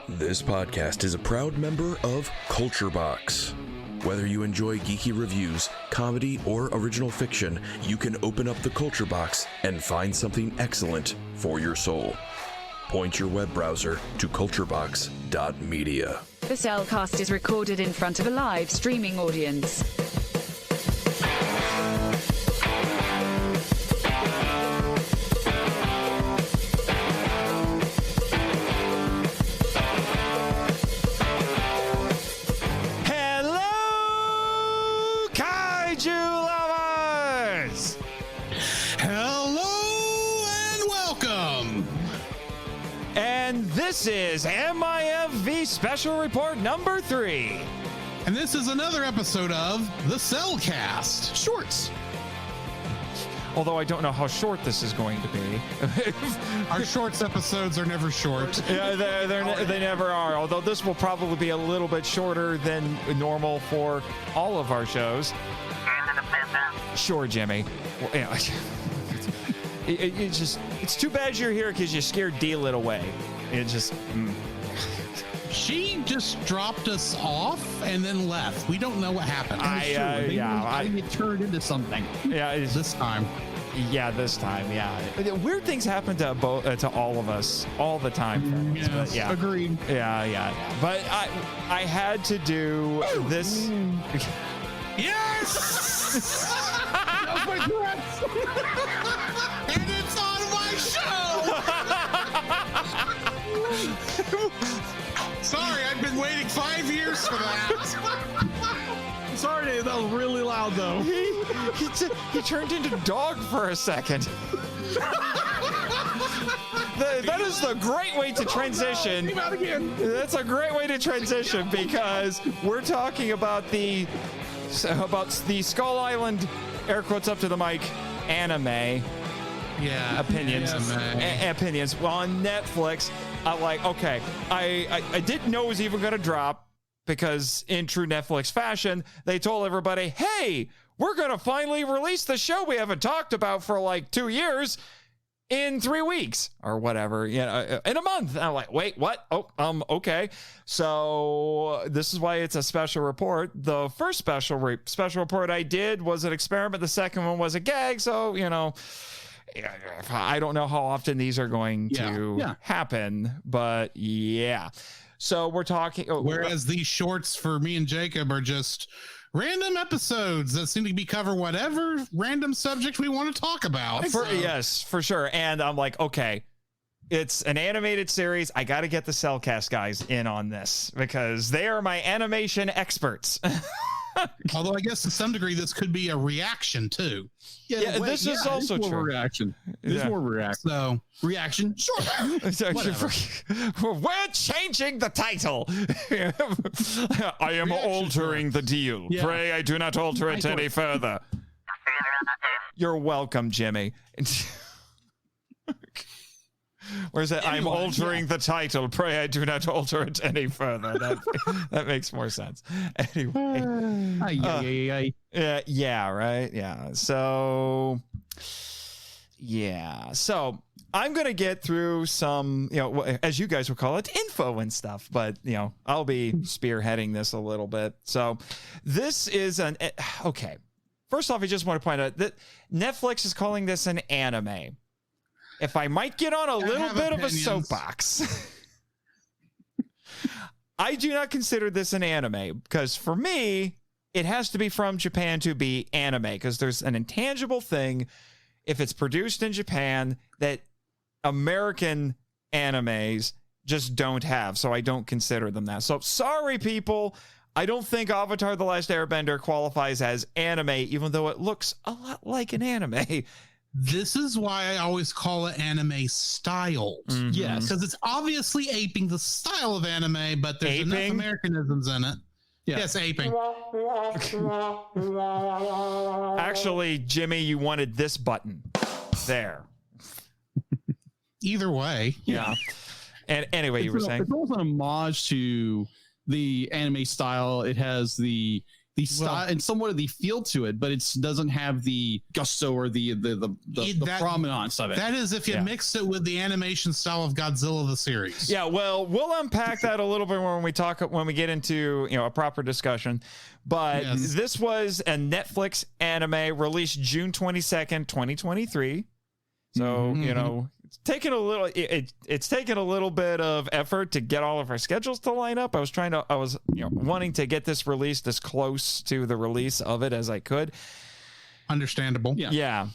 This podcast is a proud member of Culture Box. Whether you enjoy geeky reviews, comedy, or original fiction, you can open up the Culture Box and find something excellent for your soul. Point your web browser to culturebox.media. The Cellcast is recorded in front of a live streaming audience. This is MIFV Special Report number 3. And this is another episode of the Cellcast Shorts. Although I don't know how short this is going to be. Our shorts episodes are never short. Yeah, they never are. Although this will probably be a little bit shorter than normal for all of our shows. Sure, Jimmy. Well, yeah. It's too bad you're here because you scared D-Lit away. It just... She just dropped us off and then left. We don't know what happened. I get turned into something. Yeah, this time. Yeah, this time. Yeah, weird things happen to all of us all the time. Yes, but yeah, agreed. Yeah. But I had to do this. Yes. That was my dress. And it's on my show. Sorry, I've been waiting 5 years for that. Sorry, Dave, that was really loud, though. He turned into dog for a second. That is the great way to transition. Came out again. That's a great way to transition because we're talking about the Skull Island, air quotes up to the mic, anime. Yeah, opinions. Opinions. Well, on Netflix, I'm like, okay, I didn't know it was even going to drop because in true Netflix fashion, they told everybody, hey, we're going to finally release the show we haven't talked about for like 2 years in 3 weeks or whatever, in a month. And I'm like, wait, what? Oh, okay. So this is why it's a special report. The first special report I did was an experiment. The second one was a gag. So, I don't know how often these are going to happen, but yeah. So we're talking. Whereas these shorts for me and Jacob are just random episodes that seem to be cover whatever random subject we want to talk about. Yes, for sure. And I'm like, okay, it's an animated series. I got to get the Cellcast guys in on this because they are my animation experts. Although I guess to some degree this could be a reaction too. This is also true. Reaction. This is more reaction. So reaction. Sure. We're changing the title. I am altering the deal. Yeah. Pray I do not alter it any further. You're welcome, Jimmy. Where's that? Anyway, I'm altering the title. Pray I do not alter it any further. That makes more sense. Anyway. Yeah, right? Yeah. So I'm going to get through some, as you guys would call it, info and stuff. But, I'll be spearheading this a little bit. So this is okay. First off, I just want to point out that Netflix is calling this an anime. If I might get on a little bit of a soapbox, I do not consider this an anime because for me, it has to be from Japan to be anime because there's an intangible thing if it's produced in Japan that American animes just don't have. So I don't consider them that. So sorry, people. I don't think Avatar: The Last Airbender qualifies as anime, even though it looks a lot like an anime. This is why I always call it anime styled. Mm-hmm. Yes. Because it's obviously aping the style of anime, but there's enough Americanisms in it. Yeah. Yes, aping. Actually, Jimmy, you wanted this button. There. Either way. Yeah. And anyway, you were saying? It's also an homage to the anime style. It has the the style and somewhat of the feel to it, but it doesn't have the gusto or the prominence of it. That is if you mix it with the animation style of Godzilla the series. Yeah, well, we'll unpack that a little bit when we get into a proper discussion. But this was a Netflix anime released June 22nd, 2023. So it's taken a little. It's taken a little bit of effort to get all of our schedules to line up. I was wanting to get this released as close to the release of it as I could. Understandable. Yeah.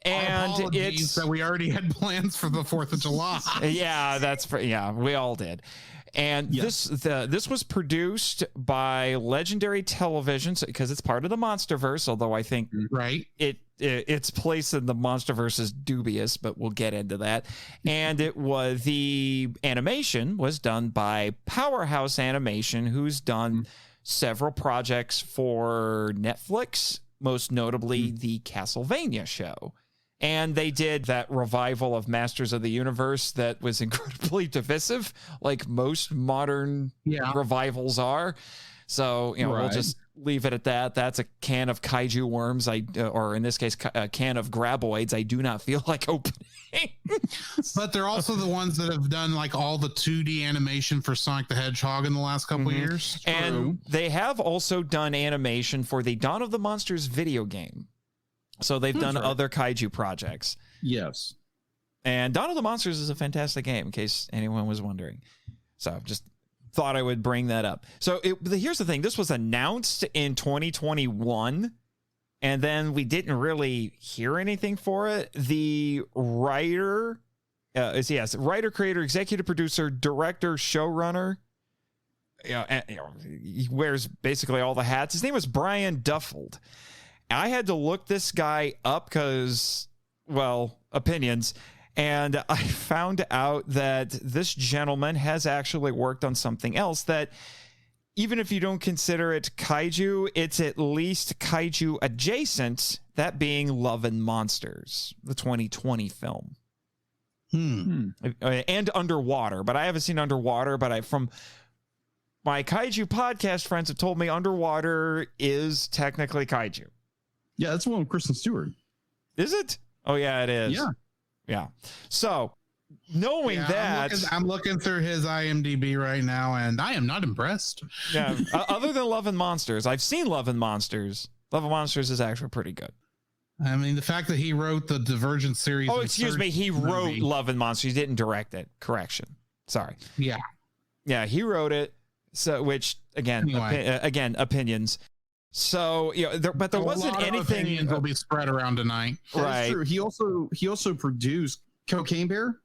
And it's that we already had plans for the 4th of July. Yeah, we all did. And this was produced by Legendary Television because it's part of the MonsterVerse, although I think its place in the MonsterVerse is dubious, but we'll get into that. And the animation was done by Powerhouse Animation, who's done several projects for Netflix, most notably the Castlevania show. And they did that revival of Masters of the Universe that was incredibly divisive, like most modern revivals are. So, we'll just leave it at that. That's a can of kaiju worms, or in this case, a can of graboids I do not feel like opening. But they're also the ones that have done like all the 2D animation for Sonic the Hedgehog in the last couple of years. And they have also done animation for the Dawn of the Monsters video game. So they've done other kaiju projects. Yes. And Dawn of the Monsters is a fantastic game, in case anyone was wondering. So just thought I would bring that up. So here's the thing. This was announced in 2021, and then we didn't really hear anything for it. The writer, writer, creator, executive producer, director, showrunner, he wears basically all the hats. His name was Brian Duffield. I had to look this guy up because, opinions. And I found out that this gentleman has actually worked on something else that, even if you don't consider it kaiju, it's at least kaiju adjacent, that being Love and Monsters, the 2020 film. And Underwater. But I haven't seen Underwater, but from my kaiju podcast friends have told me Underwater is technically kaiju. Yeah, that's one with Kristen Stewart. Is it? Oh, yeah, it is. Yeah. So, knowing that... I'm looking through his IMDb right now, and I am not impressed. Yeah, other than Love and Monsters. I've seen Love and Monsters. Love and Monsters is actually pretty good. I mean, the fact that he wrote the Divergent series... Oh, excuse me. He wrote Love and Monsters. He didn't direct it. Correction. Sorry. Yeah. Yeah, he wrote it. So, which, again, opinions. So, but there wasn't anything. Opinions will be spread around tonight. That's true. He also produced Cocaine Bear.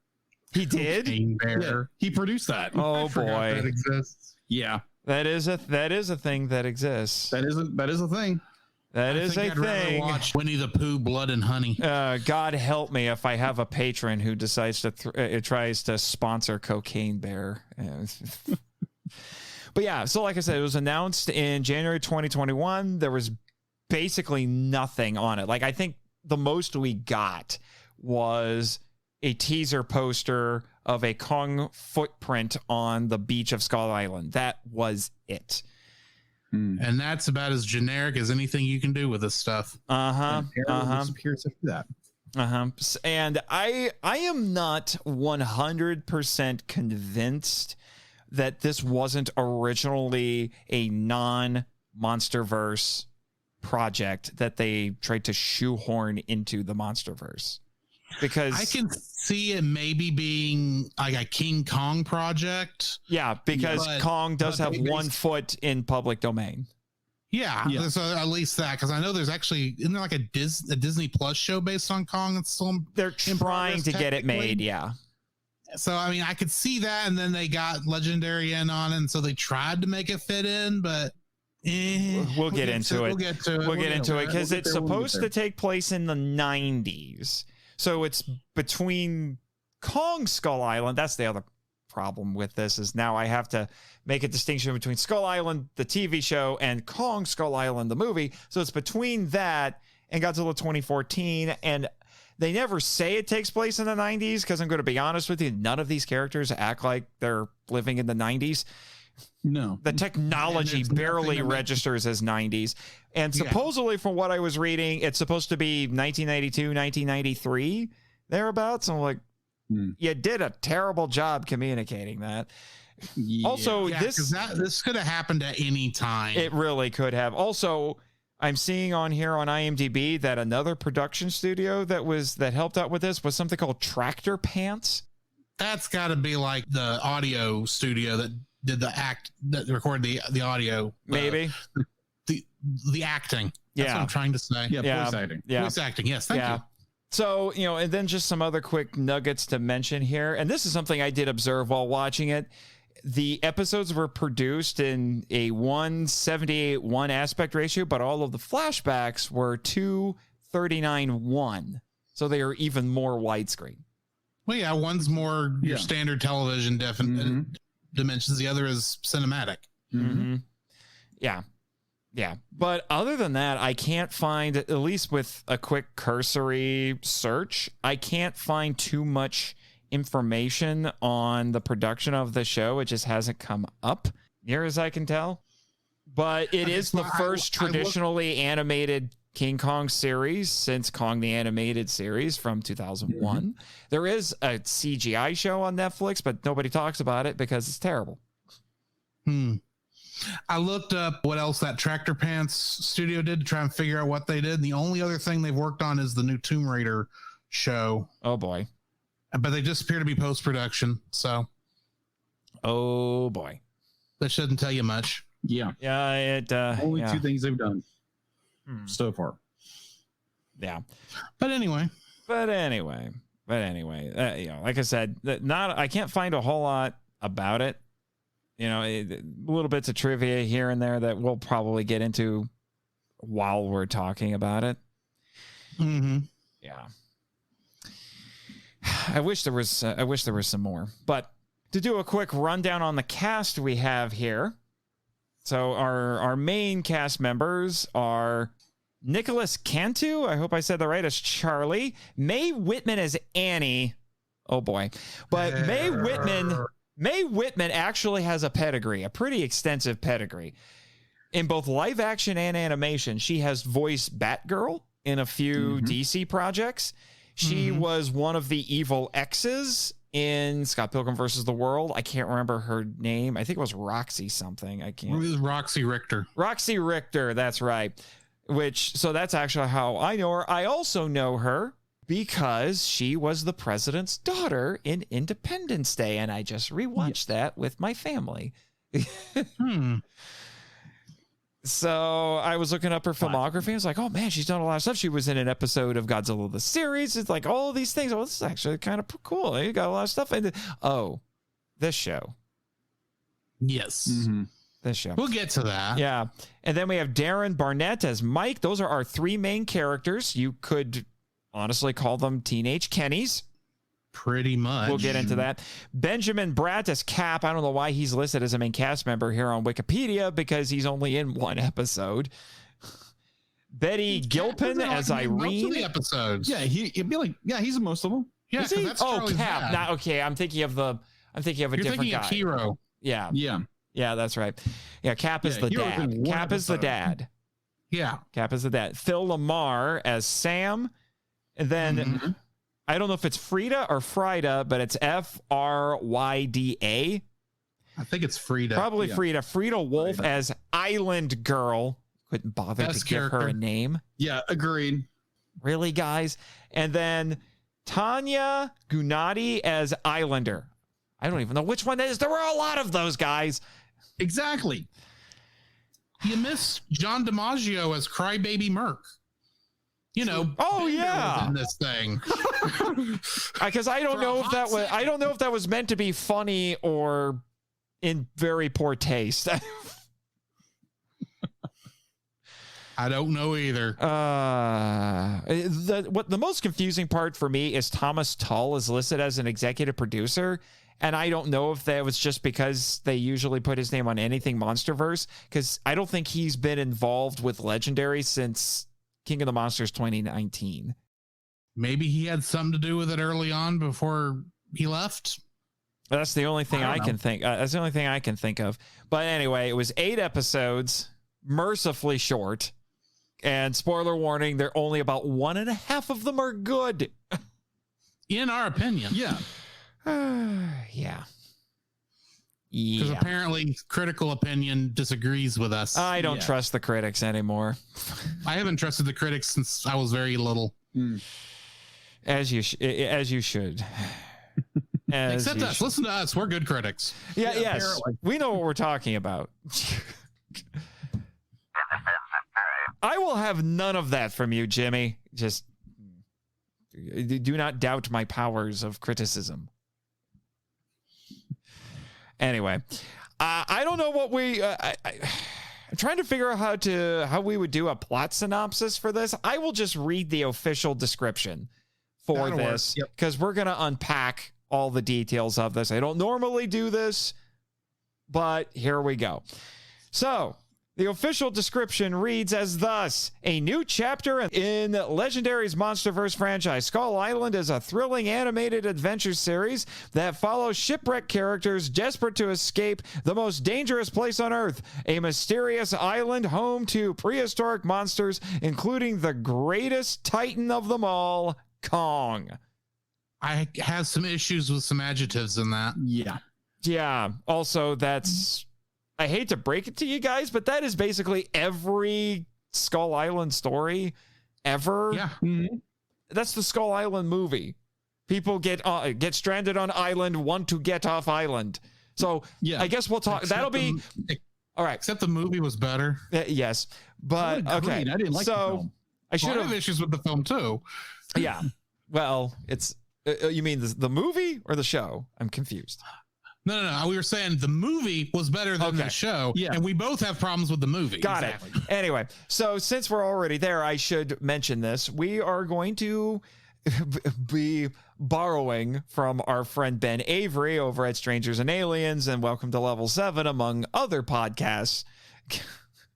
He did. Cocaine Bear. Yeah, he produced that. Oh boy, that exists. Yeah, that is a thing that exists. That is a thing. That is a thing. Watch Winnie the Pooh, Blood and Honey. God help me if I have a patron who decides to tries to sponsor Cocaine Bear. But yeah, so like I said, it was announced in January 2021. There was basically nothing on it. Like, I think the most we got was a teaser poster of a Kong footprint on the beach of Skull Island. That was it. And that's about as generic as anything you can do with this stuff. Disappears after that. And I am not 100% convinced that this wasn't originally a non-MonsterVerse project that they tried to shoehorn into the MonsterVerse. Because I can see it maybe being like a King Kong project. Yeah, because Kong does have 1 foot in public domain. Yeah. So at least that, because I know there's actually, isn't there like a Disney Plus show based on Kong? It's still they're trying to get it made, yeah. So, I mean, I could see that, and then they got Legendary in on it, and so they tried to make it fit in, but we'll get into it. We'll get into it, because it's supposed to take place in the 90s. So it's between Kong Skull Island. That's the other problem with this, is now I have to make a distinction between Skull Island, the TV show, and Kong Skull Island, the movie. So it's between that and Godzilla 2014, and they never say it takes place in the 90s, because I'm going to be honest with you, none of these characters act like they're living in the 90s. No. The technology barely registers as 90s. And supposedly, from what I was reading, it's supposed to be 1992, 1993, thereabouts. I'm like, you did a terrible job communicating that. Yeah. Also, this could have happened at any time. It really could have. Also, I'm seeing on here on IMDb that another production studio that helped out with this was something called Tractor Pants. That's got to be like the audio studio that did that recorded the audio. Maybe the acting. That's what I'm trying to say. Yeah, voice acting. Yeah. Voice acting. Yes, thank you. So, and then just some other quick nuggets to mention here. And this is something I did observe while watching it. The episodes were produced in a 1:78:1 aspect ratio, but all of the flashbacks were 2:39:1. So they are even more widescreen. Well, yeah, one's more your standard television dimensions. The other is cinematic. Mm-hmm. Yeah. Yeah. But other than that, I can't find, at least with a quick cursory search, I can't find too much information on the production of the show. It just hasn't come up near as I can tell. But it is the first traditionally animated King Kong series since Kong the Animated Series from 2001. There is a CGI show on Netflix, but nobody talks about it because it's terrible. I looked up what else that Tractor Pants studio did to try and figure out what they did. And the only other thing they've worked on is the new Tomb Raider show. Oh, boy. But they just appear to be post-production, so. Oh, boy. That shouldn't tell you much. Yeah. Yeah, it... Only two things they've done so far. Yeah. But anyway, like I said, I can't find a whole lot about it. Little bits of trivia here and there that we'll probably get into while we're talking about it. Yeah. I wish there was some more, but to do a quick rundown on the cast we have here. So our main cast members are Nicholas Cantu, I hope I said that right, as Charlie. Mae Whitman as Annie. Oh boy. But Mae Whitman actually has a pedigree, a pretty extensive pedigree. In both live action and animation, she has voiced Batgirl in a few DC projects. She was one of the evil X's in Scott Pilgrim versus the World. I can't remember her name. I think it was Roxy something. I can't. It was Roxy Richter. Roxy Richter, that's right. So that's actually how I know her. I also know her because she was the president's daughter in Independence Day, and I just rewatched that with my family. So I was looking up her filmography. I was like, oh man, she's done a lot of stuff. She was in an episode of Godzilla the series. It's like all these things. Oh, this is actually kind of cool. You got a lot of stuff. And this show. Yes. This show. We'll get to that. Yeah. And then we have Darren Barnett as Mike. Those are our three main characters. You could honestly call them Teenage Kennys. Pretty much. We'll get into that. Benjamin Bratt as Cap. I don't know why he's listed as a main cast member here on Wikipedia because he's only in one episode. Betty Gilpin as Irene. Most of the episodes. Yeah, he'd be like, he's in most of them. Yeah, is he? that's Oh, Charlie's Cap. dad. Not okay. I'm thinking of a You're different thinking guy. of Hero. Yeah. Yeah, That's right. Yeah, Cap is the Hero's dad. in one Cap is the episode. dad. Yeah. Cap is the dad. Phil Lamar as Sam. And then I don't know if it's Frida or Frida, but it's Fryda. I think it's Frida. Probably Frida. Frida Wolf as Island Girl. Couldn't bother Best to give her character. a name. Yeah, agreed. Really, guys? And then Tanya Gunati as Islander. I don't even know which one that is. There were a lot of those guys. Exactly. You miss John DiMaggio as Crybaby Merc. Oh Bender yeah, was in this thing. because I don't For a know if hot that was. I second. don't know if that was meant to be funny or in very poor taste. I don't know either. The most confusing part for me is Thomas Tull is listed as an executive producer, and I don't know if that was just because they usually put his name on anything Monsterverse, because I don't think he's been involved with Legendary since King of the Monsters 2019. Maybe he had something to do with it early on before he left. That's the only thing I can think. That's the only thing I can think of. But anyway, it was 8 episodes, mercifully short. And spoiler warning, they're only about 1.5 of them are good. In our opinion. Yeah. Yeah. Because apparently critical opinion disagrees with us. I don't trust the critics anymore. I haven't trusted the critics since I was very little. As you should. Except us. Listen to us. We're good critics. Yeah, yes. Apparently. We know what we're talking about. I will have none of that from you, Jimmy. Just do not doubt my powers of criticism. Anyway, I don't know what we... I'm trying to figure out how we would do a plot synopsis for this. I will just read the official description for this because we're going to unpack all the details of this. I don't normally do this, but here we go. So, the official description reads as thus: a new chapter in Legendary's MonsterVerse franchise. Skull Island is a thrilling animated adventure series that follows shipwrecked characters desperate to escape the most dangerous place on Earth, a mysterious island home to prehistoric monsters, including the greatest titan of them all, Kong. I have some issues with some adjectives in that. Yeah. Also, that's... I hate to break it to you guys, but that is basically every Skull Island story ever. Yeah. Mm-hmm. That's the Skull Island movie. People get stranded on island, want to get off island. So I guess we'll talk. That'll be all right. Except the movie was better. Yes, but okay. I didn't like the film. I should have issues with the film too. Yeah. Well, it's you mean the movie or the show? I'm confused. No. We were saying the movie was better than the show, and we both have problems with the movie. Got it. Anyway, so since we're already there, I should mention this. We are going to be borrowing from our friend Ben Avery over at Strangers and Aliens and Welcome to Level 7, among other podcasts.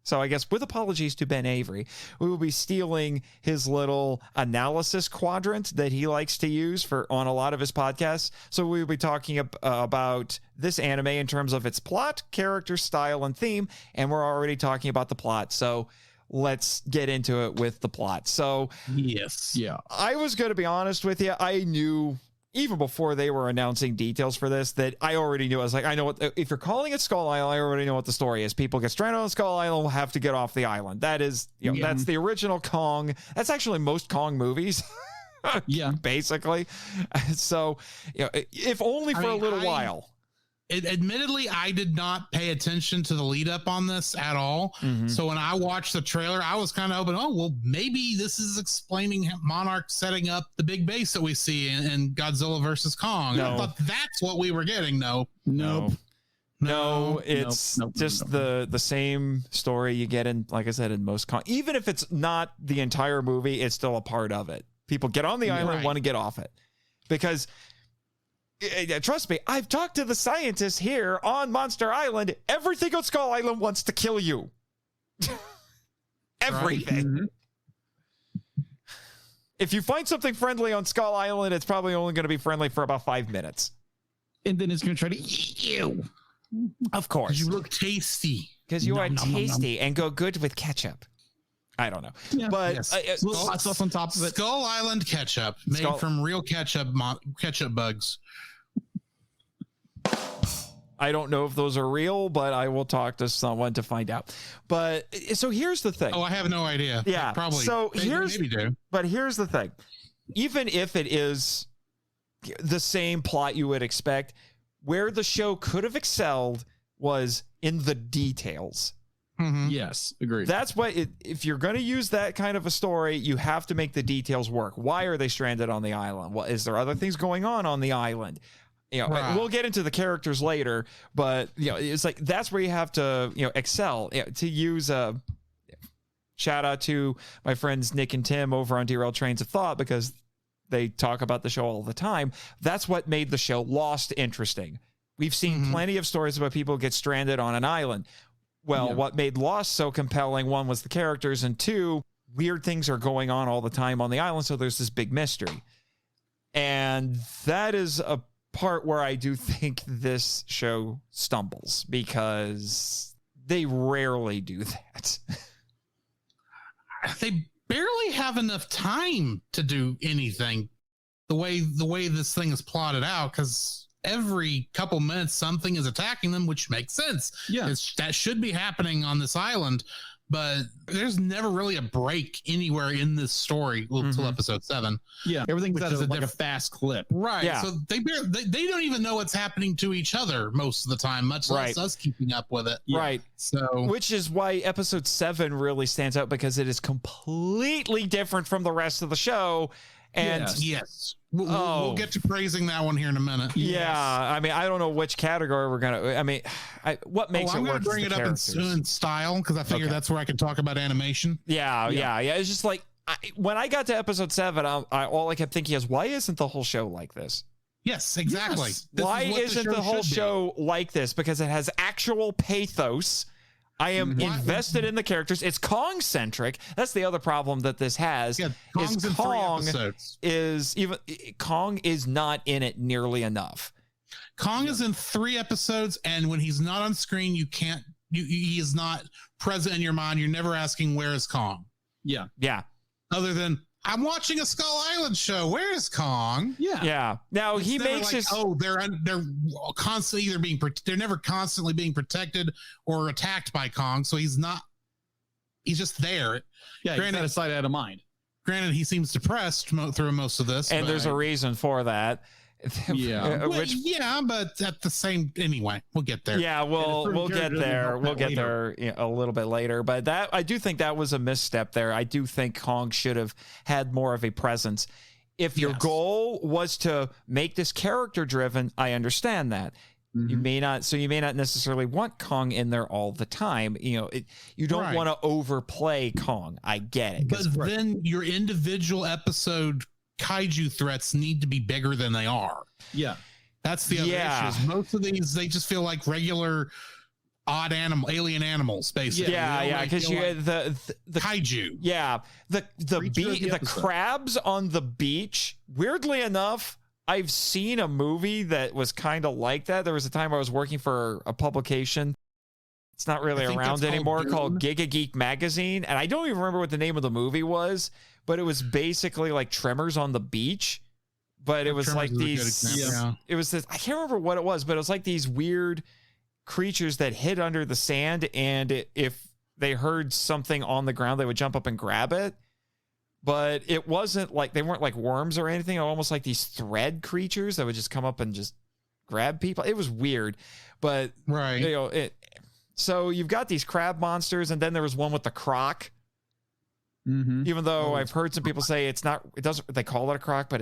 So I guess with apologies to Ben Avery, we will be stealing his little analysis quadrant that he likes to use on a lot of his podcasts. So we'll be talking about this anime in terms of its plot, character, style, and theme. And we're already talking about the plot. So let's get into it with the plot. So yes. Yeah. I was going to be honest with you. I knew even before they were announcing details for this, that I already knew. I was like, I know what, if you're calling it Skull Island, I already know what the story is. People get stranded on Skull Island, will have to get off the island. That is, that's the original Kong. That's actually most Kong movies. Basically. So, if only for a little while. Admittedly, I did not pay attention to the lead up on this at all. Mm-hmm. So when I watched the trailer, I was kind of hoping, maybe this is explaining Monarch setting up the big base that we see in Godzilla versus Kong. No. I thought that's what we were getting. No, it's just the same story you get in, like I said, in most Kong. Even if it's not the entire movie, it's still a part of it. People get on the island, want to get off it. Because... trust me, I've talked to the scientists here on Monster Island. Everything on Skull Island wants to kill you. Everything. Right. Mm-hmm. If you find something friendly on Skull Island, it's probably only going to be friendly for about 5 minutes. And then it's going to try to eat you. Of course. You look tasty. Because you are tasty and go good with ketchup. I don't know. Yeah, but hot sauce on top of it. Skull Island ketchup made from real ketchup bugs. I don't know if those are real, but I will talk to someone to find out. But so here's the thing. Oh, I have no idea. Yeah, probably. So maybe do. But here's the thing. Even if it is the same plot you would expect, where the show could have excelled was in the details. Mm-hmm. Yes, agreed. That's what if you're going to use that kind of a story, you have to make the details work. Why are they stranded on the island? Well, is there other things going on the island? We'll get into the characters later, but it's like that's where you have to excel. To use a shout out to my friends Nick and Tim over on Derailed Trains of Thought, because they talk about the show all the time. That's what made the show Lost interesting. We've seen plenty of stories about people get stranded on an island. Well, what made Lost so compelling, one, was the characters, and two, weird things are going on all the time on the island, so there's this big mystery. And that is a part where I do think this show stumbles, because they rarely do that. They barely have enough time to do anything the way this thing is plotted out, because every couple minutes something is attacking them, which makes sense. Yeah. That should be happening on this island, but there's never really a break anywhere in this story until episode 7. Yeah, everything's at a fast clip. Right. Yeah. So they don't even know what's happening to each other most of the time, much less us keeping up with it. Yeah. Right. So, which is why episode 7 really stands out, because it is completely different from the rest of the show. And yes. We'll get to praising that one here in a minute. Yeah, I mean, I don't know which category we're gonna. I mean, what makes it work? I'm gonna bring it up in style, because I figure that's where I can talk about animation. Yeah. It's just like when I got to episode 7, all I kept thinking is, why isn't the whole show like this? Yes, exactly. Yes. Why isn't the whole show like this? Because it has actual pathos. I am invested in the characters. It's Kong centric. That's the other problem that this has. Yeah, Kong's in 3 episodes. Kong is not in it nearly enough. Kong is in 3 episodes, and when he's not on screen, he is not present in your mind. You're never asking, where is Kong? Yeah. Yeah. Other than, I'm watching a Skull Island show. Where is Kong? Yeah. Yeah. Now he makes his. They're constantly they're never constantly being protected or attacked by Kong. So he's just there. Yeah. Granted, out of sight, out of mind. Granted, he seems depressed through most of this, and there's a reason for that. Yeah. But at the same, anyway, we'll get there. Yeah, we'll get there. We'll get there a little bit later. But I do think that was a misstep there. I do think Kong should have had more of a presence. If your goal was to make this character driven, I understand that. You may not necessarily want Kong in there all the time. You don't want to overplay Kong. I get it. But then your individual episode kaiju threats need to be bigger than they are. Yeah. That's the other issue. Most of these, they just feel like regular alien animals, basically. Yeah, because you had the kaiju. Yeah. The crabs on the beach, weirdly enough, I've seen a movie that was kind of like that. There was a time I was working for a publication. It's not really around anymore, called Giga Geek Magazine. And I don't even remember what the name of the movie was, but it was basically like Tremors on the beach. But it was like these, it was this, I can't remember what it was, but it was like these weird creatures that hid under the sand. And if they heard something on the ground, they would jump up and grab it. But it wasn't like, they weren't like worms or anything. Almost like these thread creatures that would just come up and just grab people. It was weird, but so you've got these crab monsters, and then there was one with the croc. Even though I've heard some people say they call it a croc, but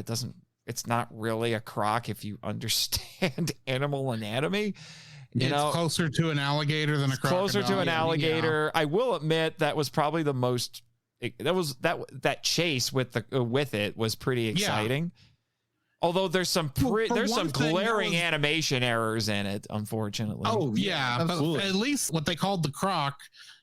it's not really a croc if you understand animal anatomy. It's closer to an alligator than a crocodile. Closer to an alligator. Yeah. I will admit that was probably the most, that chase with it was pretty exciting. Yeah. Although there's some glaring animation errors in it, unfortunately. Oh yeah, but at least what they called the croc,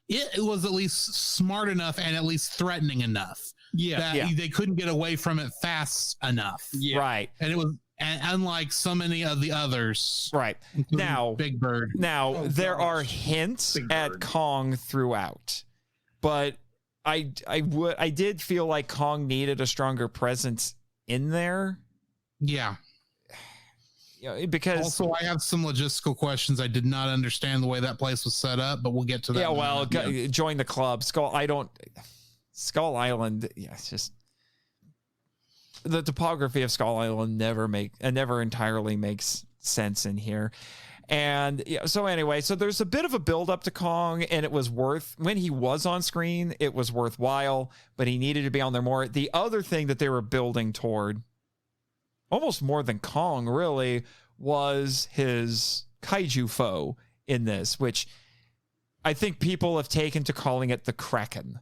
it was at least smart enough and at least threatening enough. That they couldn't get away from it fast enough. Yeah. Right, and it was unlike so many of the others. Right now, Big Bird. Now there are hints at Kong throughout, but I did feel like Kong needed a stronger presence in there. Yeah. Because also I have some logistical questions. I did not understand the way that place was set up, but we'll get to that. Yeah, well, join the club. Skull Island. Yeah, it's just the topography of Skull Island never entirely makes sense in here. And so anyway, so there's a bit of a build up to Kong, and it was when he was on screen, it was worthwhile, but he needed to be on there more. The other thing that they were building toward, almost more than Kong really, was his kaiju foe in this, which I think people have taken to calling it the Kraken.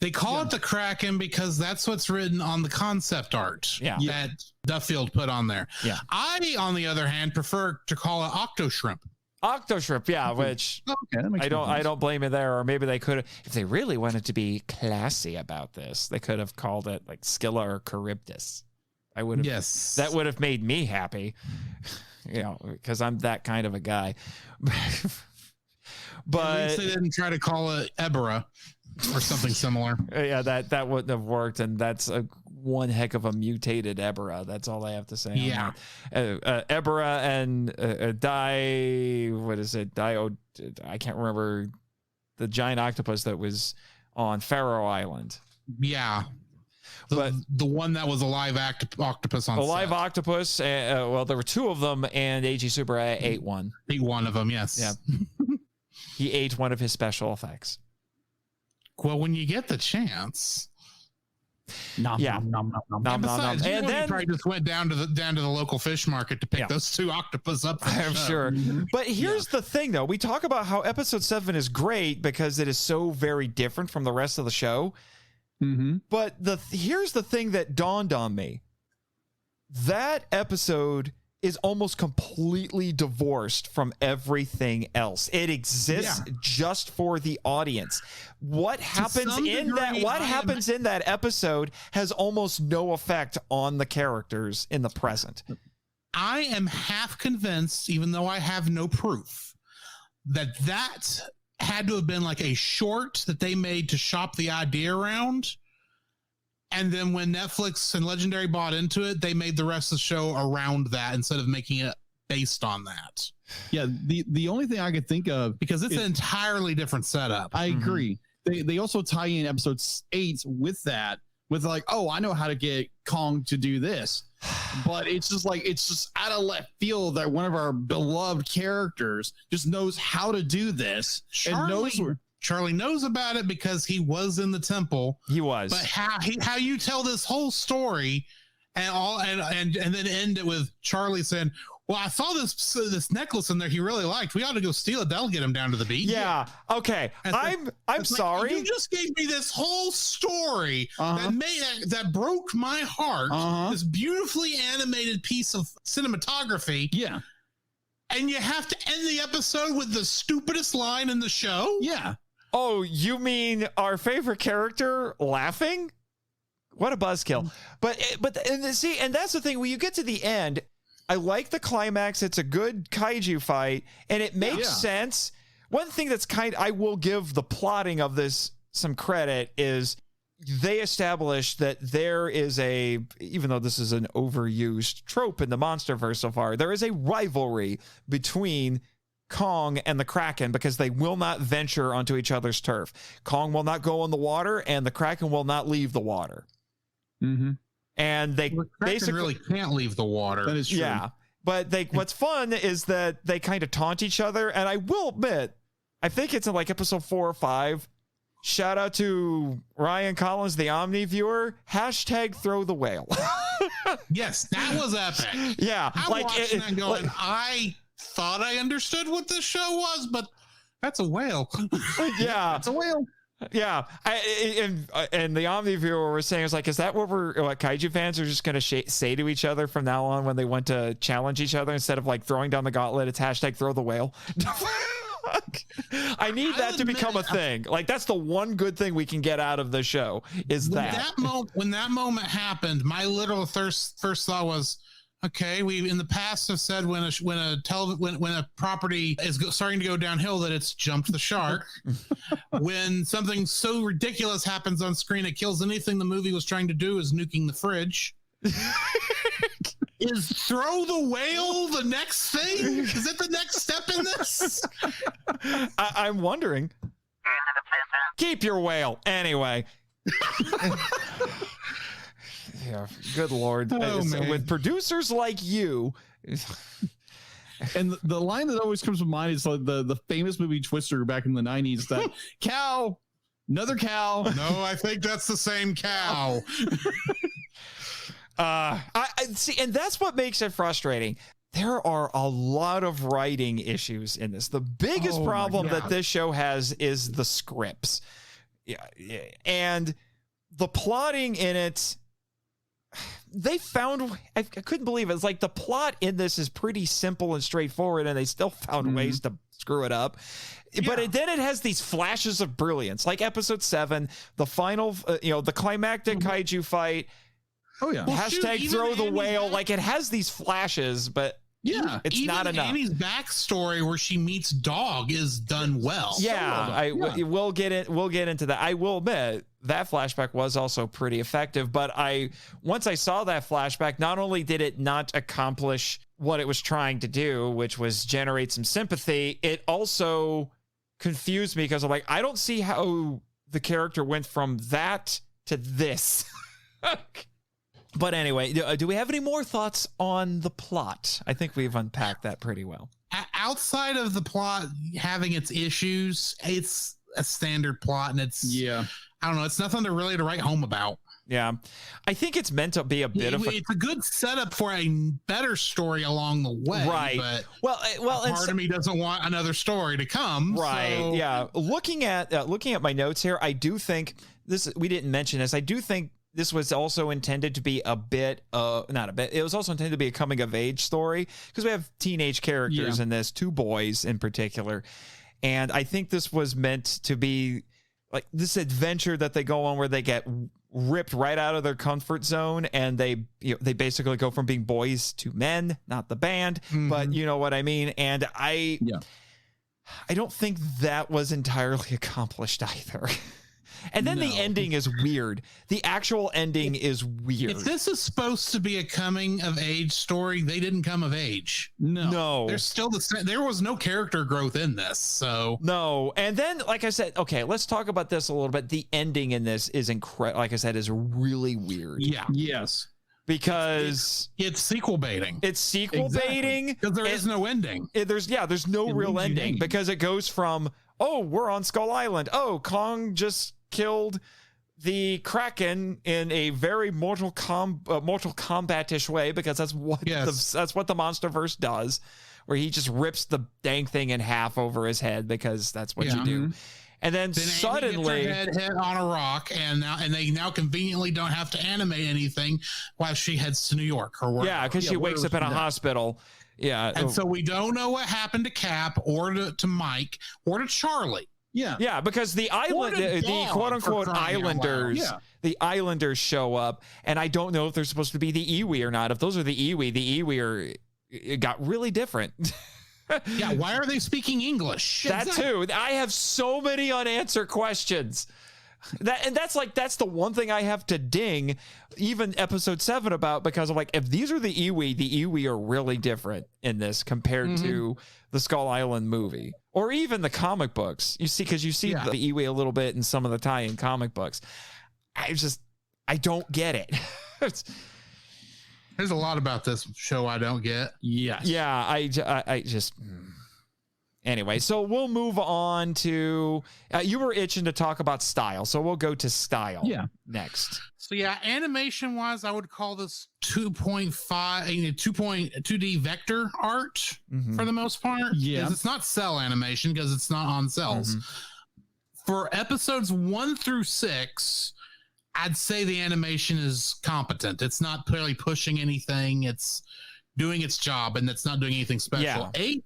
They call it the Kraken because that's what's written on the concept art that Duffield put on there. Yeah. I, on the other hand, prefer to call it Octoshrimp. Octoshrimp, yeah, which I don't blame you there. Or maybe they could have, if they really wanted to be classy about this, they could have called it like Scylla or Charybdis. I would have. Yes. That would have made me happy, because I'm that kind of a guy. But at least they didn't try to call it Ebera or something similar. Yeah, that wouldn't have worked, and that's one heck of a mutated Ebera. That's all I have to say. Yeah, Ebera and what is it? I can't remember the giant octopus that was on Faroe Island. Yeah. But the one that was a live octopus on a set. live octopus. Well, there were two of them, and AG Super ate one. Ate one of them, yes. Yeah. He ate one of his special effects. Well, when you get the chance. Nom, nom, nom, nom, nom. Besides, and then he probably just went down to the local fish market to pick those two octopus up. I'm sure. But here's the thing, though. We talk about how episode 7 is great because it is so very different from the rest of the show. Mm-hmm. But here's the thing that dawned on me. That episode is almost completely divorced from everything else. It exists just for the audience. What happens in that episode has almost no effect on the characters in the present. I am half convinced, even though I have no proof, that had to have been like a short that they made to shop the idea around. And then when Netflix and Legendary bought into it, they made the rest of the show around that instead of making it based on that. Yeah, the only thing I could think of, because it's an entirely different setup. I agree. They also tie in episode 8 with that, with like, oh, I know how to get Kong to do this. But it's just out of left field that one of our beloved characters just knows how to do this. Charlie knows about it because he was in the temple. He was. But how you tell this whole story and then end it with Charlie saying, "Well, I saw this necklace in there he really liked. We ought to go steal it. That'll get him down to the beach." Yeah. Okay. I'm sorry. You just gave me this whole story that broke my heart. This beautifully animated piece of cinematography. Yeah. And you have to end the episode with the stupidest line in the show? Yeah. Oh, you mean our favorite character laughing? What a buzzkill. But that's the thing. When you get to the end, I like the climax. It's a good kaiju fight, and it makes sense. One thing that's I will give the plotting of this some credit is they established that there is even though this is an overused trope in the MonsterVerse so far, there is a rivalry between Kong and the Kraken because they will not venture onto each other's turf. Kong will not go in the water, and the Kraken will not leave the water. Mm-hmm. And they basically really can't leave the water. That is true. Yeah, but what's fun is that they kind of taunt each other, and I will admit, I think it's in like episode 4 or 5. Shout out to Ryan Collins, the Omni viewer. # throw the whale. Yes, that was epic. Yeah, I'm watching that going, I thought I understood what this show was, but that's a whale. Yeah, it's a whale. Yeah, and the Omni viewer was saying, it's like, is that what kaiju fans are just going to say to each other from now on when they want to challenge each other instead of like throwing down the gauntlet? It's # throw the whale. I need that to become a thing. Like, that's the one good thing we can get out of the show is when that moment happened, my literal first thought was, okay, we in the past have said when a property is starting to go downhill that it's jumped the shark. When something so ridiculous happens on screen it kills anything the movie was trying to do is nuking the fridge. Is throw the whale the next thing? Is it the next step in this? I'm wondering. Keep your whale. Anyway. Yeah, good Lord. With producers like you. And the line that always comes to mind is like the famous movie Twister back in the 90s, that cow, another cow. No, I think that's the same cow. I see, and that's what makes it frustrating. There are a lot of writing issues in this. The biggest problem that this show has is the scripts. Yeah, and the plotting in it, they found, I couldn't believe it. It's like the plot in this is pretty simple and straightforward, and they still found ways to screw it up. Yeah. But then it has these flashes of brilliance, like episode 7, the final, the climactic kaiju fight. Oh yeah. Well, shoot, Hashtag even throw the Annie's whale. back- Like it has these flashes, but Yeah. it's even not enough. Annie's backstory where she meets Dog is done well. Yeah, we'll get into that. I will admit that flashback was also pretty effective, but once I saw that flashback, not only did it not accomplish what it was trying to do, which was generate some sympathy, it also confused me because I'm like, I don't see how the character went from that to this. But anyway, do we have any more thoughts on the plot? I think we've unpacked that pretty well. Outside of the plot having its issues, it's a standard plot, and it's I don't know, it's nothing to write home about. Yeah, I think it's meant to be a bit of it's a good setup for a better story along the way, right? But well, part of me doesn't want another story to come, right? So. Yeah, looking at my notes here, I do think this. We didn't mention this. I do think this was also intended to be a bit, not a bit. It was also intended to be a coming of age story because we have teenage characters in this, 2 boys in particular, and I think this was meant to be like this adventure that they go on where they get ripped right out of their comfort zone and they basically go from being boys to men, not the band, but you know what I mean. And I don't think that was entirely accomplished either. And then the ending is weird. The actual ending is weird. If this is supposed to be a coming of age story, they didn't come of age. No. There's still there was no character growth in this. So no. And then, like I said, okay, let's talk about this a little bit. The ending in this is incredible. Like I said, is really weird. Yeah. Yes. Because it's sequel baiting. It's sequel baiting because there is no ending. There's no real ending because it goes from, oh, we're on Skull Island. Oh, Kong just killed the Kraken in a very Mortal Kombat-ish way because that's what that's what the MonsterVerse does, where he just rips the dang thing in half over his head because that's what you do. And then suddenly, Amy gets her head hit on a rock, and they now conveniently don't have to animate anything while she heads to New York or wherever. Yeah, because she wakes up in a hospital. Yeah, and so we don't know what happened to Cap or to Mike or to Charlie. Yeah, because the quote unquote Islanders, the Islanders show up, and I don't know if they're supposed to be the Iwi or not. If those are the Iwi it got really different. Yeah, why are they speaking English? That too. I have so many unanswered questions. That's the one thing I have to ding even episode 7 about, because I'm like, if these are the Iwi are really different in this compared to the Skull Island movie or even the comic books. You see, because you see the Iwi a little bit in some of the tie-in comic books. I don't get it. There's a lot about this show I don't get. Yes. Yeah, I just. Anyway, so we'll move on to you were itching to talk about style, so we'll go to style next. So yeah, animation wise, I would call this 2.2D vector art for the most part. Yeah, it's not cell animation because it's not on cells. For episodes 1 through 6, I'd say the animation is competent. It's not really pushing anything. It's doing its job, and it's not doing anything special. Yeah. 8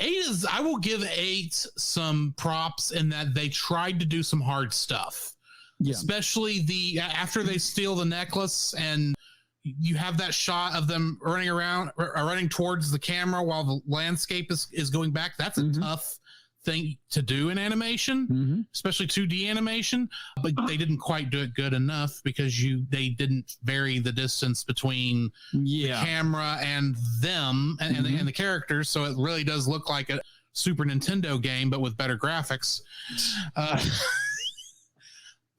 is, I will give 8 some props in that they tried to do some hard stuff. Yeah. Especially after they steal the necklace and you have that shot of them running towards the camera while the landscape is going back. That's a tough thing to do in animation, especially 2D animation, but they didn't quite do it good enough because they didn't vary the distance between the camera and them and the characters, so it really does look like a Super Nintendo game but with better graphics.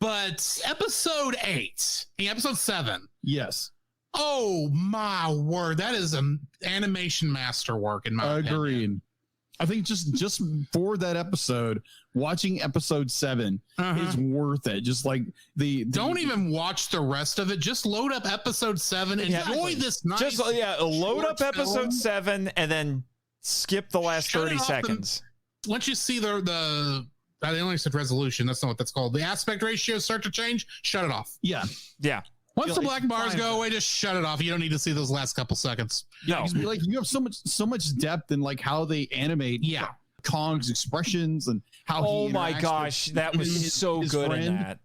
But episode 7, yes, oh my word, that is an animation masterwork in my opinion. I think just for that episode, watching episode 7 is worth it. Just like don't even watch the rest of it. Just load up episode 7. Enjoy this nice. Load up episode 7 and then skip the last 30 seconds. Once you see the I only said resolution. That's not what that's called. The aspect ratios start to change. Shut it off. Yeah. Once the black bars go away, just shut it off. You don't need to see those last couple seconds. No, like you have so much depth in like how they animate. Kong's expressions and how. Oh my gosh, that was so good in that.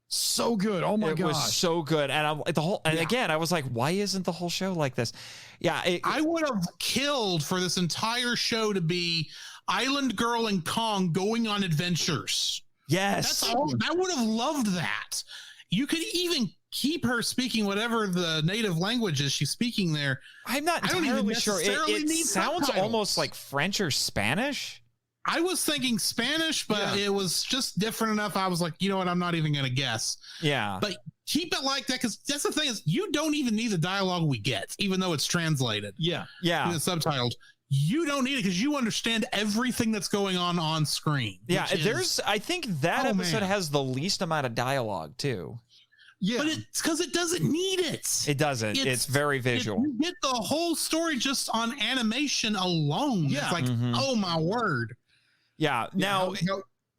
So good. Oh my It gosh. was so good. And again, I was like, why isn't the whole show like this? Yeah. I would have killed for this entire show to be Island Girl and Kong going on adventures. Yes. I would have loved that. You could even keep her speaking whatever the native language is she's speaking there. I'm not entirely sure. It sounds almost like French or Spanish. I was thinking Spanish, but it was just different enough. I was like, you know what? I'm not even going to guess. Yeah. But keep it like that, because that's the thing is you don't even need the dialogue we get, even though it's translated. Yeah. Yeah. The subtitles. You don't need it because you understand everything that's going on screen. Yeah. I think that episode has the least amount of dialogue too. Yeah. But it's because it doesn't need it. It doesn't. It's very visual. You get the whole story just on animation alone. Yeah. It's like, oh my word. Yeah. Now,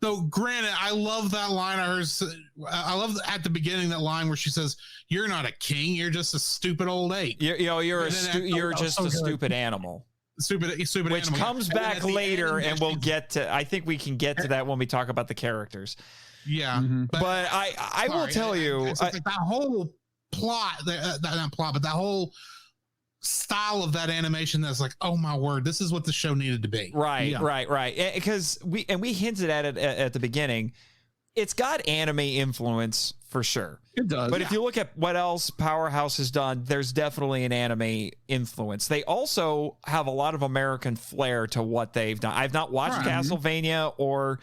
so granted, I love that line. I love at the beginning that line where she says, "You're not a king. You're just a stupid old ape. You're just a stupid animal." Stupid Which animal. comes back later, and we'll get to. I think we can get to that when we talk about the characters. Yeah, but I will tell you, like that whole plot, not plot, but that whole style of that animation, that's like, oh my word, this is what the show needed to be. Right. Because we hinted at it at the beginning. It's got anime influence for sure. It does. But if you look at what else Powerhouse has done, there's definitely an anime influence. They also have a lot of American flair to what they've done. I've not watched Castlevania or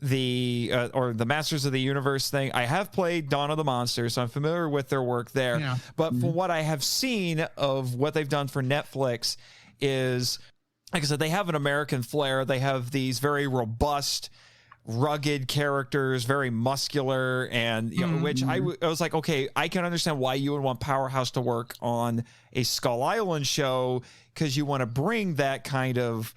the Masters of the Universe thing. I have played Dawn of the Monsters, so I'm familiar with their work there. Yeah. But from what I have seen of what they've done for Netflix is, like I said, they have an American flair. They have these very robust, rugged characters, very muscular, and which I was like, okay, I can understand why you would want Powerhouse to work on a Skull Island show, because you want to bring that kind of,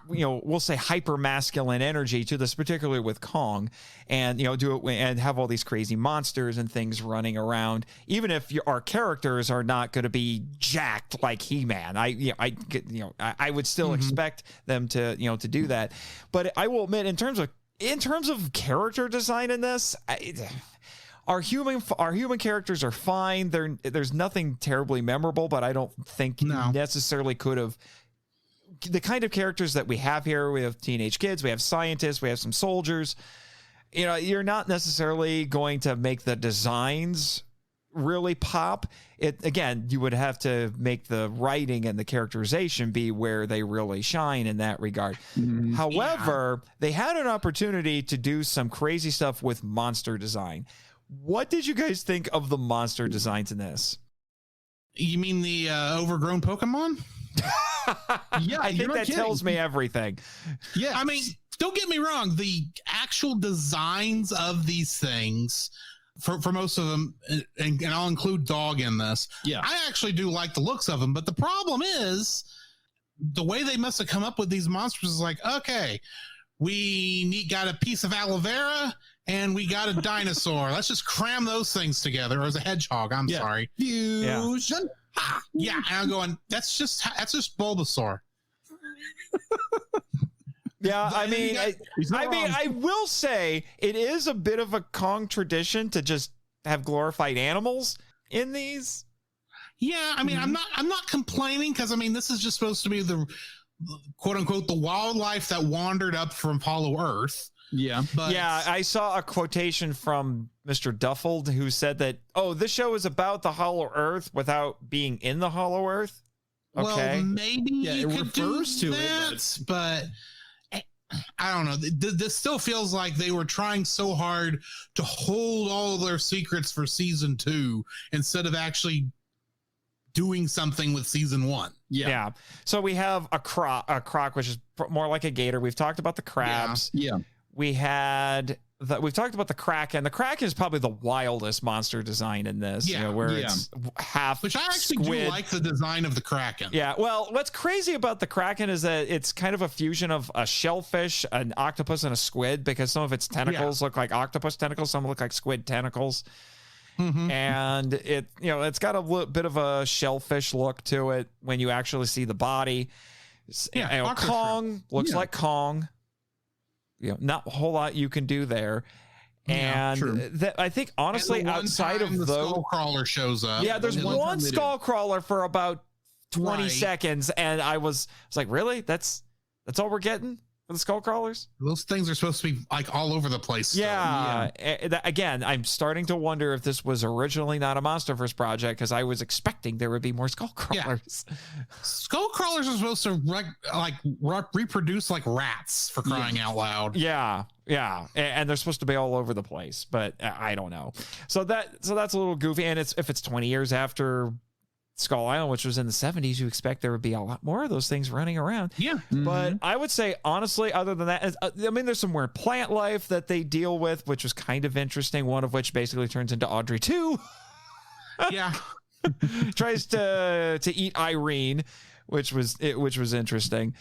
we'll say hyper masculine energy to this, particularly with Kong, and do it and have all these crazy monsters and things running around. Even if our characters are not going to be jacked like He-Man, I would still expect them to do that. But I will admit, in terms of character design in this, our human characters are fine. There's nothing terribly memorable, but I don't think necessarily could have. The kind of characters that we have here, we have teenage kids, we have scientists, we have some soldiers. You're not necessarily going to make the designs really pop. Again, you would have to make the writing and the characterization be where they really shine in that regard. However, they had an opportunity to do some crazy stuff with monster design. What did you guys think of the monster designs in this? You mean the overgrown Pokemon? Yeah, I think that tells me everything. Yeah, I mean, don't get me wrong. The actual designs of these things, for most of them, and I'll include Dog in this. Yeah, I actually do like the looks of them. But the problem is the way they must have come up with these monsters is like, okay, we got a piece of aloe vera and we got a dinosaur. Let's just cram those things together. Or as a hedgehog. I'm sorry. Fusion. Yeah. Yeah, and I'm going, that's just Bulbasaur. Yeah, I mean, I will say it is a bit of a Kong tradition to just have glorified animals in these. Yeah, I mean, I'm not complaining, because I mean, this is just supposed to be the quote unquote the wildlife that wandered up from Hollow Earth. Yeah. But yeah, I saw a quotation from Mr. Duffield who said that, this show is about the Hollow Earth without being in the Hollow Earth. Okay. Well, maybe you could do that, but I don't know. This still feels like they were trying so hard to hold all of their secrets for season 2 instead of actually doing something with season 1. Yeah. So we have a croc, which is more like a gator. We've talked about the crabs. Yeah. We've talked about the Kraken. The Kraken is probably the wildest monster design in this. Where it's half Which I actually squid. do like the design of the Kraken. Yeah. Well, what's crazy about the Kraken is that it's kind of a fusion of a shellfish, an octopus, and a squid, because some of its tentacles look like octopus tentacles, some look like squid tentacles. And it's got a bit of a shellfish look to it when you actually see the body. Kong looks like Kong. Not a whole lot you can do there. Yeah, true. And I think honestly, And the one outside time of the those, Skullcrawler shows up. yeah, there's one one time they do. skull crawler for about 20 Right. seconds, and I was like, really? That's all we're getting for the skull crawlers? Those things are supposed to be like all over the place. still. Yeah. Again, I'm starting to wonder if this was originally not a MonsterVerse project, because I was expecting there would be more skull crawlers. Skullcrawlers are supposed to reproduce like rats, for crying out loud. Yeah, and they're supposed to be all over the place, but I don't know. So that's a little goofy, and if it's 20 years after Skull Island, which was in the 70s, you expect there would be a lot more of those things running around. Yeah. But I would say, honestly, other than that, I mean, there's some weird plant life that they deal with, which was kind of interesting. One of which basically turns into Audrey 2. Yeah. Tries to eat Irene, which was interesting.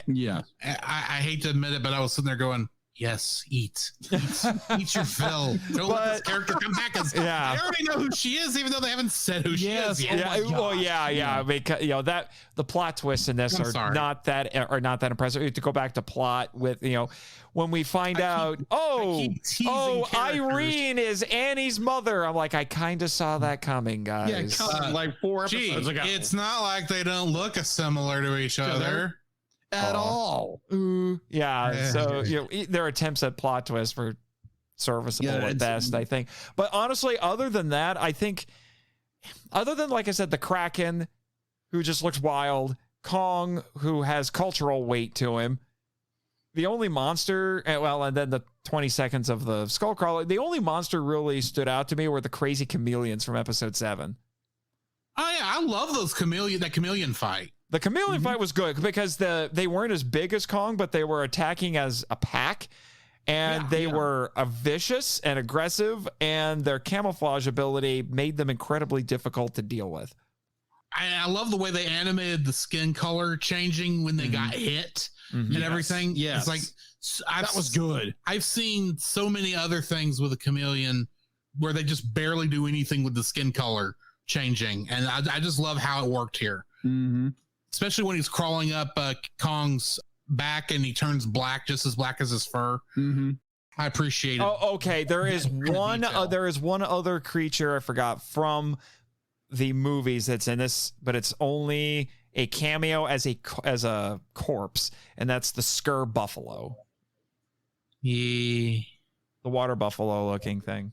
Yeah. I hate to admit it, but I was sitting there going, yes, eat your fill. Don't let this character come back. Yeah. They already know who she is, even though they haven't said who she is yet. Yeah. Because that the plot twists in this are not that impressive. You have to go back to plot with when we find out. keep teasing characters. Irene is Annie's mother. I'm like, I kind of saw that coming, guys. Yeah, like 4 episodes ago. It's not like they don't look similar to each other. At all. Yeah. So their attempts at plot twists were serviceable at best, I think. But honestly, other than that, I think, other than, like I said, the Kraken, who just looks wild, Kong, who has cultural weight to him, the only monster, and then the 20 seconds of the Skullcrawler, the only monster really stood out to me were the crazy chameleons from episode 7. Oh yeah, I love that chameleon fight. The chameleon fight was good because they weren't as big as Kong, but they were attacking as a pack, and they were vicious and aggressive, and their camouflage ability made them incredibly difficult to deal with. I love the way they animated the skin color changing when they got hit and everything. Yes. It's like that was good. I've seen so many other things with a chameleon where they just barely do anything with the skin color changing, and I just love how it worked here. Especially when he's crawling up Kong's back and he turns black, just as black as his fur. I appreciate it. Oh, okay. There is one other creature I forgot from the movies that's in this, but it's only a cameo as a corpse, and that's the Skur Buffalo. Yeah. The water buffalo looking thing.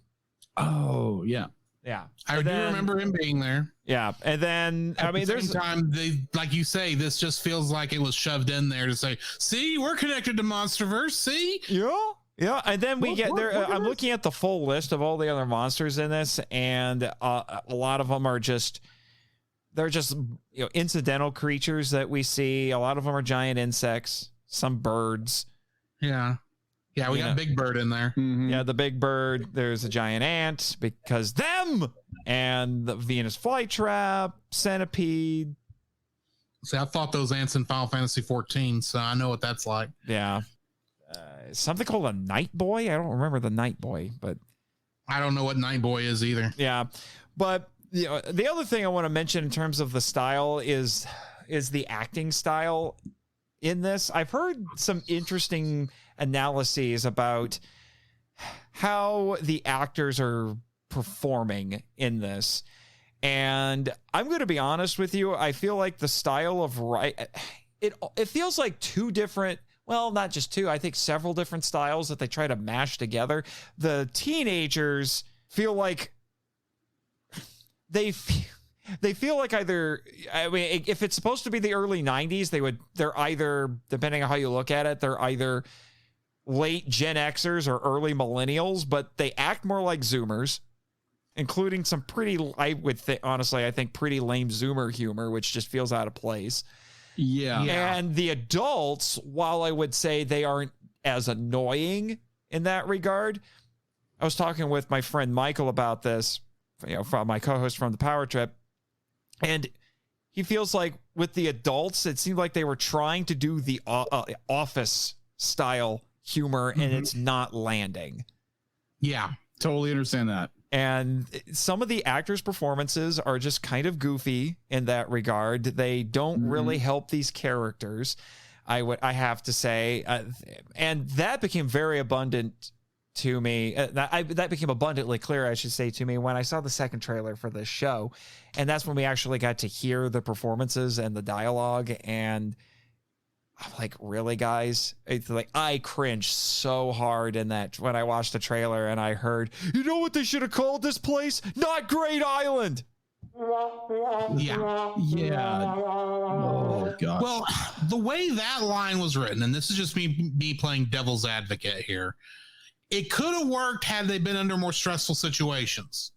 Oh, yeah. Yeah. I do remember him being there. Yeah. And then, At the same time, like you say, this just feels like it was shoved in there to say, see, we're connected to MonsterVerse. See? Yeah. And then we get there. I'm looking at the full list of all the other monsters in this, and a lot of them are they're just incidental creatures that we see. A lot of them are giant insects, some birds. Yeah. Yeah, we got Big Bird in there. Yeah, the Big Bird. There's a giant ant because them, and the Venus flytrap, centipede. See, I thought those ants in Final Fantasy 14, so I know what that's like. Yeah. Something called a Night Boy. I don't remember the Night Boy, but I don't know what Night Boy is either. Yeah, but the other thing I want to mention in terms of the style is the acting style in this. I've heard some interesting analyses about how the actors are performing in this, and I'm going to be honest with you. I feel like the style of it feels like two different. Well, not just two. I think several different styles that they try to mash together. The teenagers feel like they feel like either, I mean, if it's supposed to be the early 90s, they're either, depending on how you look at it, they're either late Gen Xers or early millennials, but they act more like Zoomers, including some pretty, honestly, I think pretty lame Zoomer humor, which just feels out of place. Yeah. And the adults, while I would say they aren't as annoying in that regard, I was talking with my friend Michael about this, from my co-host from the Power Trip, and he feels like with the adults, it seemed like they were trying to do the Office style humor, and it's not landing. Yeah, totally understand that. And some of the actors' performances are just kind of goofy in that regard. They don't really help these characters, I have to say. And that became very abundant to me. That became abundantly clear, I should say, to me when I saw the second trailer for this show, and that's when we actually got to hear the performances and the dialogue. And I'm like, really, guys? It's like I cringed so hard in that when I watched the trailer and I heard, you know what they should have called this place? Not Great Island. Yeah. Oh god. Well, the way that line was written, and this is just me playing devil's advocate here, it could have worked had they been under more stressful situations,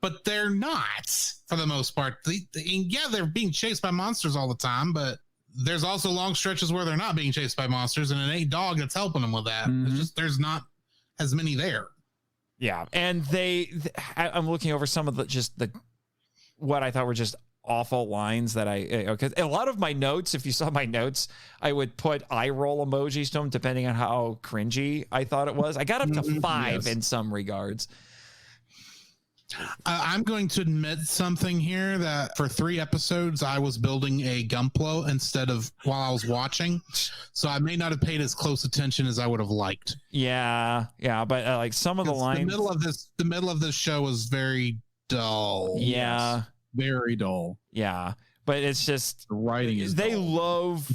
but they're not for the most part. Yeah, they're being chased by monsters all the time, but there's also long stretches where they're not being chased by monsters, and it ain't dog that's helping them with that. It's just there's not as many there. Yeah, and I'm looking over some of the what I thought were just awful lines that because a lot of my notes, if you saw my notes, I would put eye roll emojis to them depending on how cringy I thought it was. I got up to 5 in some regards. I'm going to admit something here that for 3 episodes, I was building a Gunplo instead of while I was watching. So I may not have paid as close attention as I would have liked. Yeah. But like some of the lines, the middle of this show was very dull. Yeah. Yes. Very dull. Yeah. But it's just The writing is they dull. love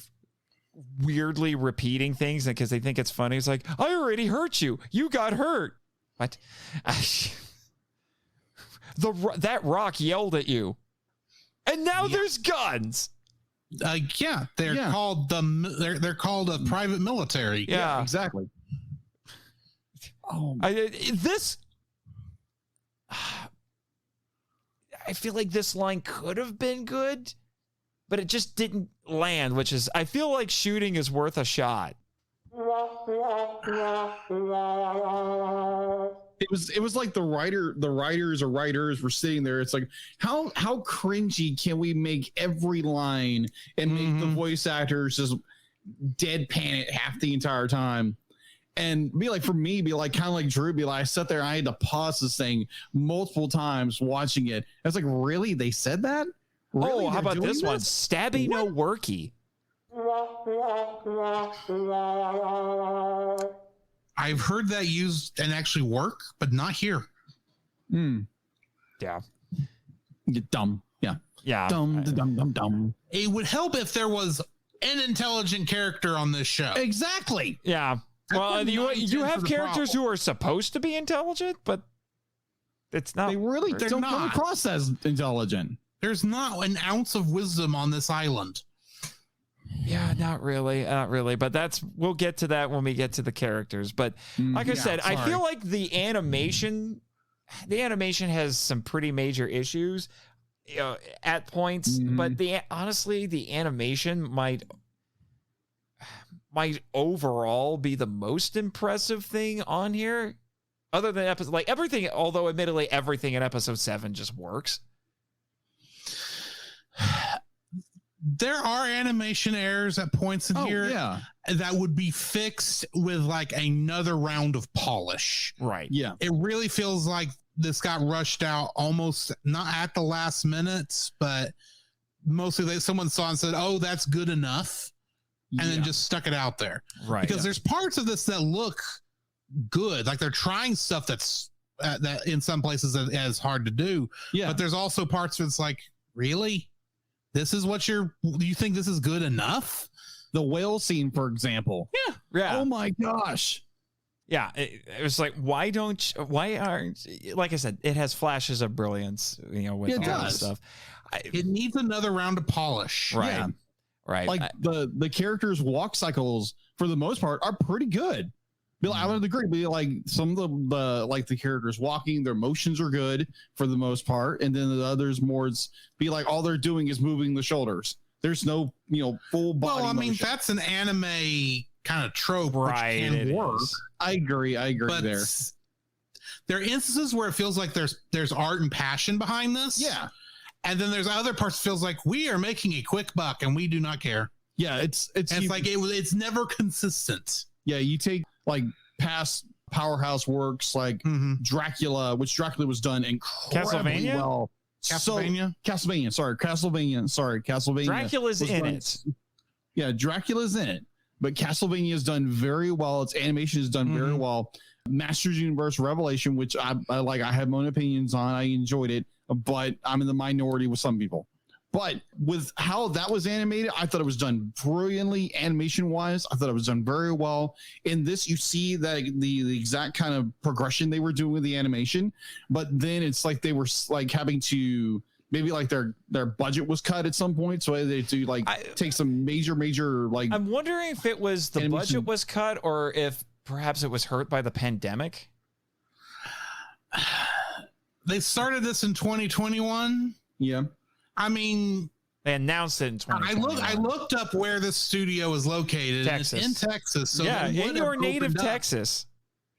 weirdly repeating things because they think it's funny. It's like, I already hurt you. You got hurt. What? That rock yelled at you. And now there's guns. Yeah, they're called they're called a private military. Yeah, exactly. Oh, I feel like this line could have been good, but it just didn't land, which is, I feel like shooting is worth a shot. it was like the writers were sitting there. It's like, how cringy can we make every line and make the voice actors just deadpan it half the entire time? And be like, for me, be like, kind of like Drew, be like, I sat there, I had to pause this thing multiple times watching it. I was like, really? They said that? Really? How about this one? This? Stabby no worky. I've heard that used and actually work, but not here. Yeah. Get dumb. Yeah. Yeah. Dumb. It would help if there was an intelligent character on this show. Exactly. Yeah. Well, you have characters who are supposed to be intelligent, but it's not. They really don't come across as intelligent. There's not an ounce of wisdom on this island. Yeah, not really. But we'll get to that when we get to the characters. But like I said, I feel like the animation has some pretty major issues at points. But honestly, the animation might overall be the most impressive thing on here, other than episode like everything. Although admittedly, everything in episode 7 just works. There are animation errors at points in here that would be fixed with like another round of polish. Right. Yeah. It really feels like this got rushed out almost not at the last minute, but mostly someone saw and said, "Oh, that's good enough." And then just stuck it out there. Right. Because there's parts of this that look good. Like they're trying stuff that's that in some places is hard to do. Yeah. But there's also parts where it's like, really? This is what do you think this is good enough? The whale scene, for example. Yeah. Oh my gosh. Yeah. It was like, why aren't, like I said, it has flashes of brilliance, with all this stuff. It needs another round of polish. Right. Yeah. Right. Like the characters' walk cycles, for the most part, are pretty good. I would agree. But like some of the characters walking, their motions are good for the most part, and then the others more be like all they're doing is moving the shoulders. There's no full body. Well, I mean motion. that's an anime kind of trope, right? Which can work. I agree but there. There are instances where it feels like there's art and passion behind this. Yeah. And then there's other parts that feels like we are making a quick buck and we do not care. Yeah, it's it's never consistent. Yeah, you take like past powerhouse works like Dracula, which Dracula was done incredibly well. Castlevania? Castlevania. Dracula's in it. Yeah, Dracula's in it. But Castlevania is done very well. Its animation is done very well. Masters Universe Revelation, which I like. I have my own opinions on. I enjoyed it, but I'm in the minority with some people. But with how that was animated, I thought it was done brilliantly animation wise. I thought it was done very well. In this, you see that the exact kind of progression they were doing with the animation, but then it's like they were like having to maybe like their budget was cut at some point, so they had to like take some major like. I'm wondering if it was the animation. budget was cut or if perhaps it was hurt by the pandemic. They started this in 2021. Yeah. I mean, they announced it in 2021. I looked up where this studio is located. Texas. And it's in Texas. So yeah, in your native up. Texas.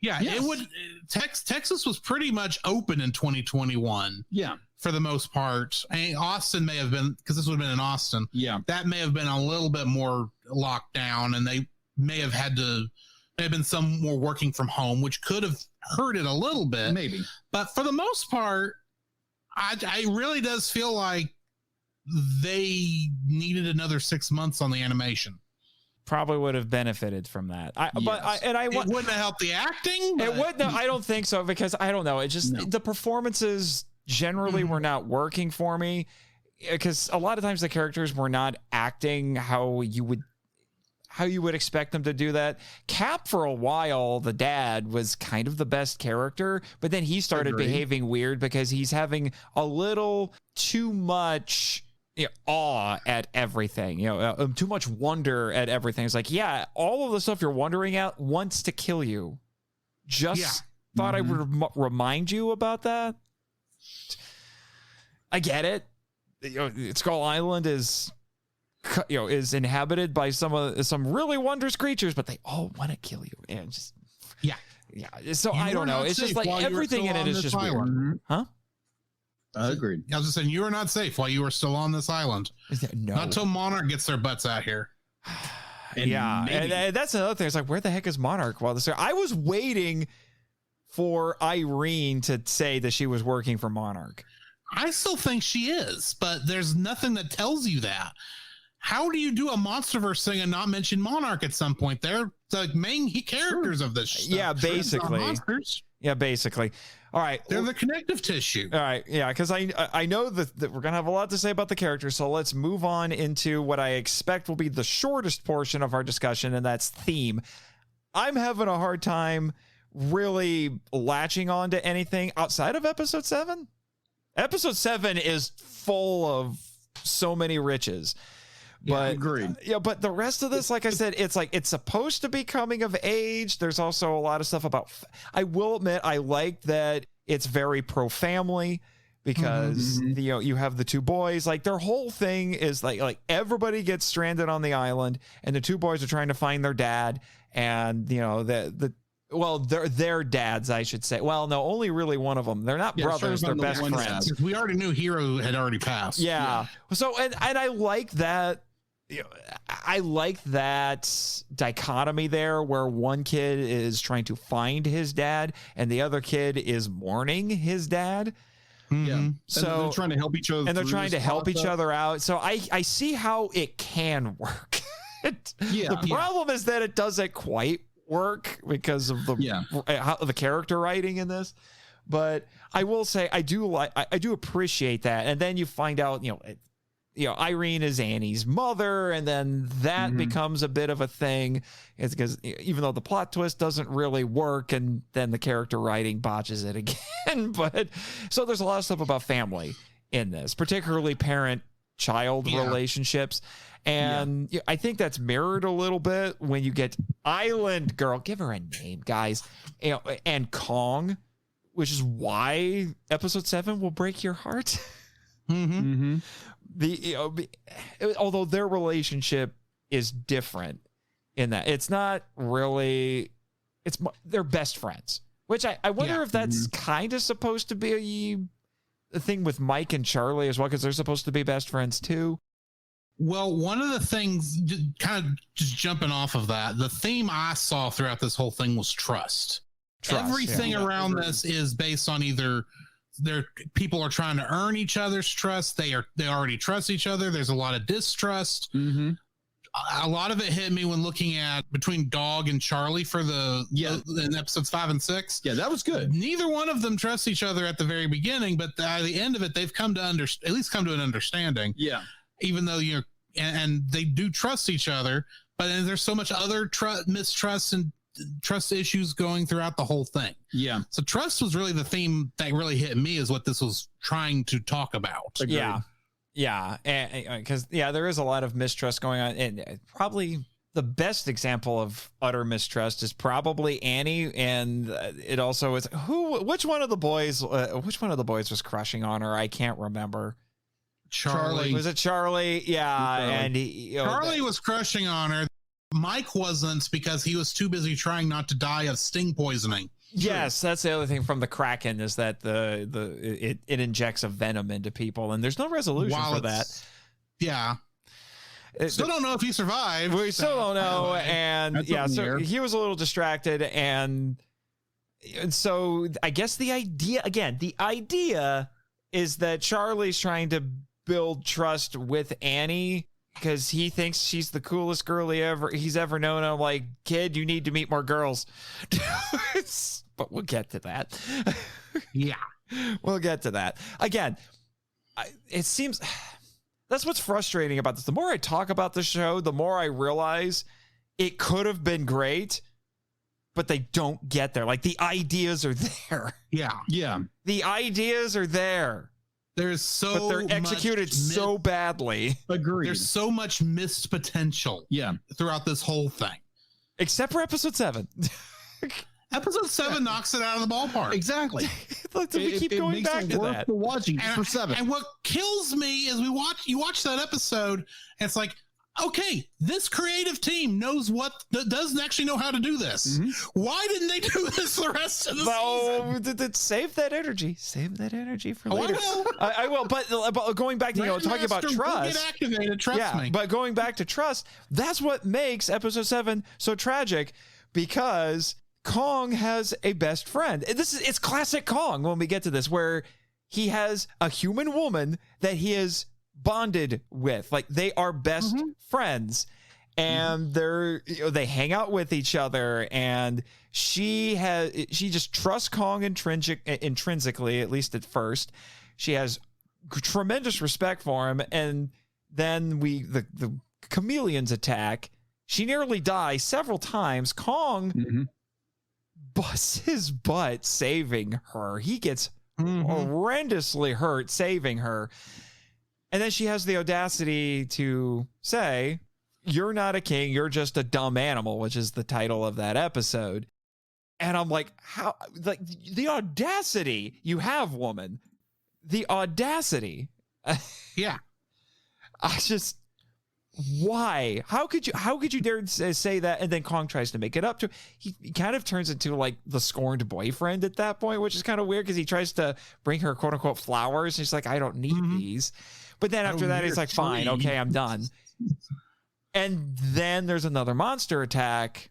Yeah, yes. it would. Texas was pretty much open in 2021. Yeah, for the most part. Austin may have been, because this would have been in Austin. Yeah, that may have been a little bit more locked down, and they may have been some more working from home, which could have hurt it a little bit, maybe. But for the most part, I really does feel like they needed another 6 months on the animation. Probably would have benefited from that. It wouldn't have helped the acting. It wouldn't. I don't think so, because I don't know. It just the performances generally were not working for me, because a lot of times the characters were not acting how you would expect them to do that. Cap, for a while, the dad, was kind of the best character, but then he started behaving weird because he's having a little too much awe at everything, too much wonder at everything. It's like, yeah, all of the stuff you're wondering at wants to kill you. Thought I would remind you about that. I get it. Skull Island is inhabited by some really wondrous creatures, but they all want to kill you. And just yeah. So I don't know. It's just like everything in it is just weird. Huh? Agreed. I was just saying, you were not safe while you were still on this island. No. Not until Monarch gets their butts out here. And that's another thing. It's like, where the heck is Monarch while this? I was waiting for Irene to say that she was working for Monarch. I still think she is, but there's nothing that tells you that. How do you do a MonsterVerse thing and not mention Monarch at some point? They're the main characters of this stuff. Yeah, basically. Yeah, basically. All right. They're the connective tissue. All right. Yeah, because I know that we're going to have a lot to say about the characters, so let's move on into what I expect will be the shortest portion of our discussion, and that's theme. I'm having a hard time really latching on to anything outside of episode 7. Episode 7 is full of so many riches. But agreed. Yeah, but the rest of this, like I said, it's like it's supposed to be coming of age. There's also a lot of stuff about. I will admit, I like that it's very pro family, because you have the two boys. Like their whole thing is like everybody gets stranded on the island, and the two boys are trying to find their dad, and they're their dads, I should say. Well, no, only really one of them. They're not brothers; they're best friends. We already knew Hero had already passed. Yeah. So and I like that. I like that dichotomy there, where one kid is trying to find his dad and the other kid is mourning his dad. Yeah. So they're trying to help each other. And they're trying to help each other out. So I see how it can work. The problem is that it doesn't quite work because of the character writing in this. But I will say I do appreciate that. And then you find out, Irene is Annie's mother, and then that becomes a bit of a thing. It's because even though the plot twist doesn't really work, and then the character writing botches it again. But so there's a lot of stuff about family in this, particularly parent-child relationships. And I think that's mirrored a little bit when you get Island Girl, give her a name, guys, and Kong, which is why episode 7 will break your heart. Although their relationship is different in that it's not really, they're best friends, which I wonder if that's kind of supposed to be a thing with Mike and Charlie as well, because they're supposed to be best friends too. Well, one of the things, kind of just jumping off of that, the theme I saw throughout this whole thing was trust. Everything around this is based on either people are trying to earn each other's trust. They already trust each other. There's a lot of distrust. a lot of it hit me when looking at between Dog and Charlie for in episodes 5 and 6. Yeah, that was good. Neither one of them trust each other at the very beginning, but at the end of it, they've come to at least come to an understanding. Yeah. Even though and they do trust each other, but then there's so much other mistrust and trust issues going throughout the whole thing. Yeah. So trust was really the theme that really hit me, is what this was trying to talk about. Agreed. Yeah, because there is a lot of mistrust going on, and probably the best example of utter mistrust is probably Annie, and it also is which one of the boys was crushing on her? I can't remember. Charlie. Was it Charlie? Yeah, and Charlie was crushing on her. Mike wasn't, because he was too busy trying not to die of sting poisoning. Yes, that's the other thing from the Kraken, is that it injects a venom into people, and there's no resolution for that. Yeah. Still don't know if he survived. We still don't know, and so weird. he was a little distracted, and so I guess the idea is that Charlie's trying to build trust with Annie because he thinks she's the coolest girl he's ever known. I'm like, kid, you need to meet more girls. But we'll get to that. Yeah. We'll get to that. Again, it seems that's what's frustrating about this. The more I talk about the show, the more I realize it could have been great, but they don't get there. Like, the ideas are there. Yeah. Yeah. The ideas are there. But they're executed so badly. Agreed. There's so much missed potential. Yeah. Throughout this whole thing. Except for episode 7. Episode 7 knocks it out of the ballpark. Exactly. We keep going back to that. For watching for 7. And what kills me is you watch that episode, and it's like, okay, this creative team knows doesn't actually know how to do this. Mm-hmm. Why didn't they do this the rest of the season? Save that energy. Save that energy for later. I will. But going back to talking about trust. Get activated. Trust me. But going back to trust, that's what makes episode 7 so tragic, because Kong has a best friend. It's classic Kong when we get to this, where he has a human woman that he is bonded with. Like, they are best friends, and they hang out with each other, and she just trusts Kong intrinsically, at least at first. She has tremendous respect for him, and then the chameleons attack. She nearly dies several times. Kong busts his butt saving her. He gets horrendously hurt saving her. And then she has the audacity to say, "You're not a king, you're just a dumb animal," which is the title of that episode. And I'm like, how? Like, the audacity you have, woman. The audacity. Yeah. Why? How could you dare say that? And then Kong tries to make it up to. He kind of turns into like the scorned boyfriend at that point, which is kind of weird, because he tries to bring her quote unquote flowers. And she's like, "I don't need these." But then after that, he's like, "Fine, okay, I'm done." And then there's another monster attack,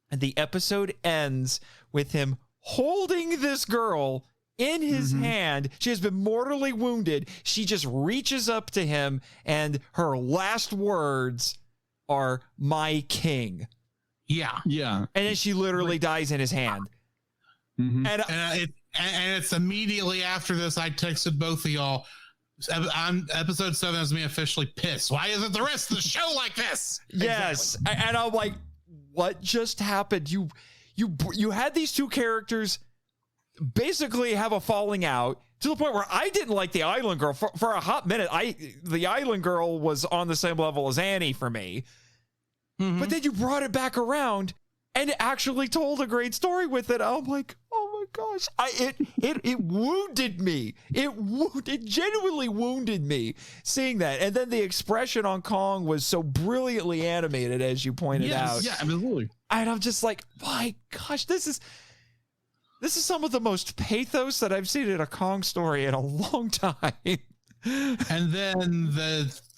and the episode ends with him holding this girl in his hand. She has been mortally wounded. She just reaches up to him, and her last words are, "My king." Yeah. Yeah. And then she literally dies in his hand. And it's immediately after this, I texted both of y'all. Episode 7 has me officially pissed. Why isn't the rest of the show like this? Yes. Exactly. And I'm like, what just happened? You had these two characters basically have a falling out, to the point where I didn't like the Island Girl for a hot minute. The Island Girl was on the same level as Annie for me. But then you brought it back around and actually told a great story with it. I'm like, oh my gosh, it wounded me. It genuinely wounded me seeing that. And then the expression on Kong was so brilliantly animated, as you pointed out. Yeah, absolutely. And I'm just like, my gosh, this is some of the most pathos that I've seen in a Kong story in a long time. And then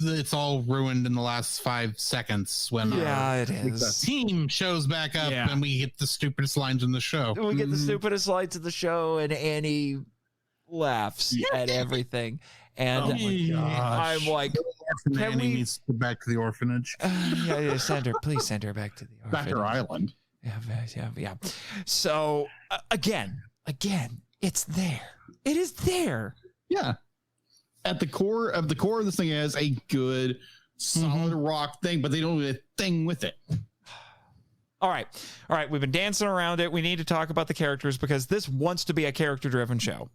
it's all ruined in the last 5 seconds when it is. The team shows back up and we get the stupidest lines in the show. We get the stupidest lines in the show, and Annie laughs at everything. And I'm like, Orphan can Annie we- needs to go back to the orphanage. yeah, send her, please send her back to the Back to her orphanage. island. Yeah. So again, it's there. It is there. Yeah. At the core of this thing is a good solid rock thing, but they don't do a thing with it. All right. We've been dancing around it. We need to talk about the characters because this wants to be a character-driven show.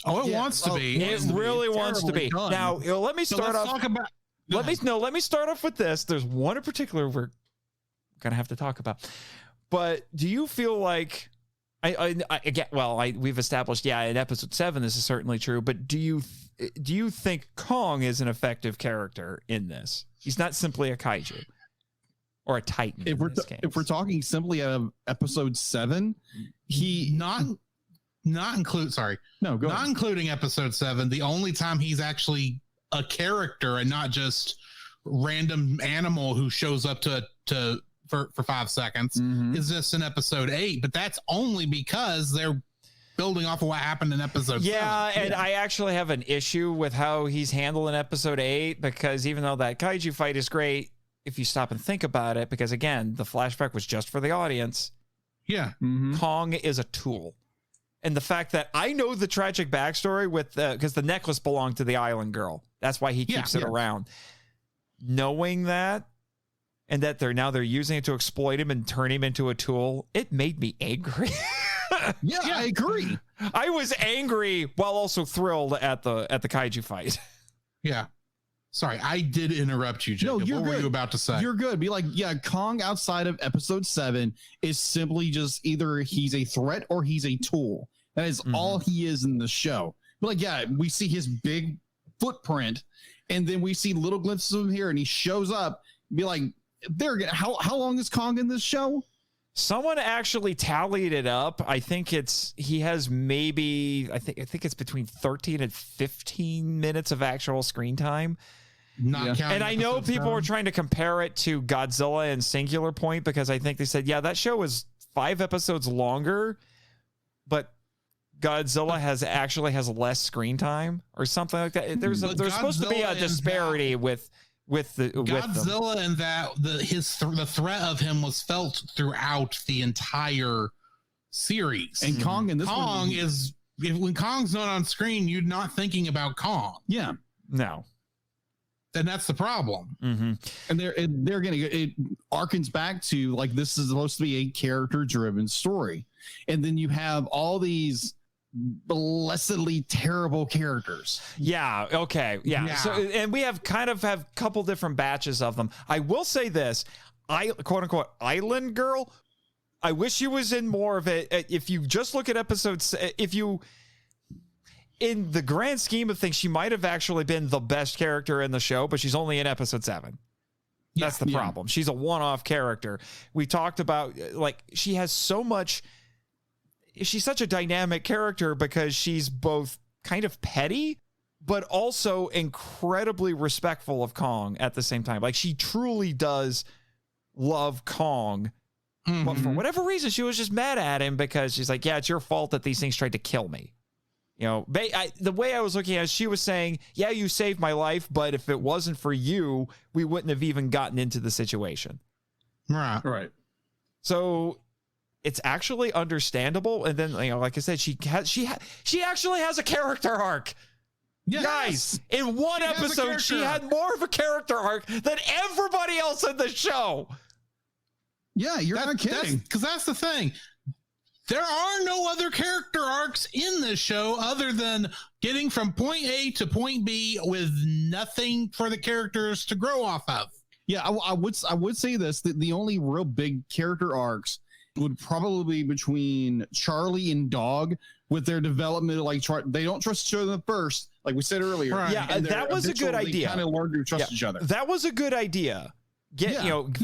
Oh, it Yeah. wants to be. It really wants to be. Terribly done. Now, let me So start let's off. talk about. Let me start off with this. There's one in particular we're gonna have to talk about. But do you feel like we've established, in episode 7 this is certainly true, but do you think Kong is an effective character in this? He's not simply a kaiju or a titan. If we're talking simply out of episode 7, he not include. Sorry, no go not ahead. including episode 7. The only time he's actually a character and not just random animal who shows up for 5 seconds Mhm. is just in episode 8. But that's only because they're building off of what happened in episode 7. and I actually have an issue with how he's handled in episode 8 because even though that kaiju fight is great, if you stop and think about it, because again, the flashback was just for the audience. Yeah. Mhm. Kong is a tool. And the fact that I know the tragic backstory with because the necklace belonged to the island girl. That's why he keeps it around. Knowing that, and that they're using it to exploit him and turn him into a tool, it made me angry. Yeah, I agree. I was angry while also thrilled at the kaiju fight. Yeah. Sorry, I did interrupt you, Jacob. No, you're what were good. you about to say? You're good. Be like, yeah, Kong outside of episode 7 is simply just either he's a threat or he's a tool. That is all he is in the show. But like, yeah, we see his big footprint, and then we see little glimpses of him here, and he shows up. Be like, how long is Kong in this show? Someone actually tallied it up. I think he has maybe I think it's between 13 and 15 minutes of actual screen time. Not counting And I know episode people were 7. trying to compare it to Godzilla and Singular Point because I think they said, that show is 5 episodes longer, but Godzilla has less screen time or something like that. There's supposed to be a Godzilla and disparity with them. Godzilla and the threat of him was felt throughout the entire series. And Kong in this Kong one, when Kong's not on screen, you're not thinking about Kong. yeah. No. And that's the problem. Mm-hmm. And they're gonna it harkens back to like this is supposed to be a character driven story, and then you have all these blessedly terrible characters. Yeah. Okay. Yeah. Yeah. So, and we have a couple different batches of them. I will say this: quote unquote Island Girl. I wish she was in more of it. If you just look at episodes, in the grand scheme of things, she might have actually been the best character in the show, but she's only in episode 7. That's the problem. She's a one-off character. We talked about she has so much. She's such a dynamic character because she's both kind of petty, but also incredibly respectful of Kong at the same time. Like she truly does love Kong. But for whatever reason, she was just mad at him because she's like, it's your fault that these things tried to kill me. The way I was looking at it, she was saying, you saved my life, but if it wasn't for you, we wouldn't have even gotten into the situation. Right. So it's actually understandable. And then, like I said, she actually has a character arc. Yes. Guys, in one episode, she had more of a character arc than everybody else in the show. Yeah, you're not kidding. Because that's the thing. There are no other character arcs in this show other than getting from point A to point B with nothing for the characters to grow off of. Yeah, I would say this, that the only real big character arcs would probably be between Charlie and Dog with their development. Like they don't trust each other at first, like we said earlier. Right. Yeah, that was a good idea. Kind of learn to trust each other. That was a good idea.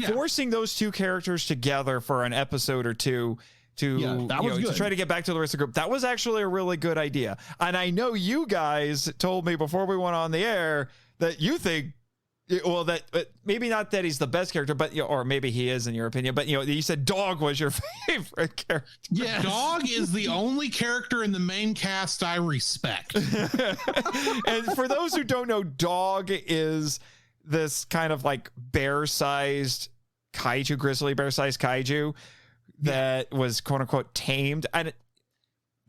Forcing those two characters together for an episode or two to try to get back to the rest of the group. That was actually a really good idea. And I know you guys told me before we went on the air that you think Well, that maybe not that he's the best character, but or maybe he is in your opinion. But you said Dog was your favorite character. Yeah, Dog is the only character in the main cast I respect. And for those who don't know, Dog is this kind of like bear-sized kaiju, grizzly bear-sized kaiju that was quote unquote tamed. And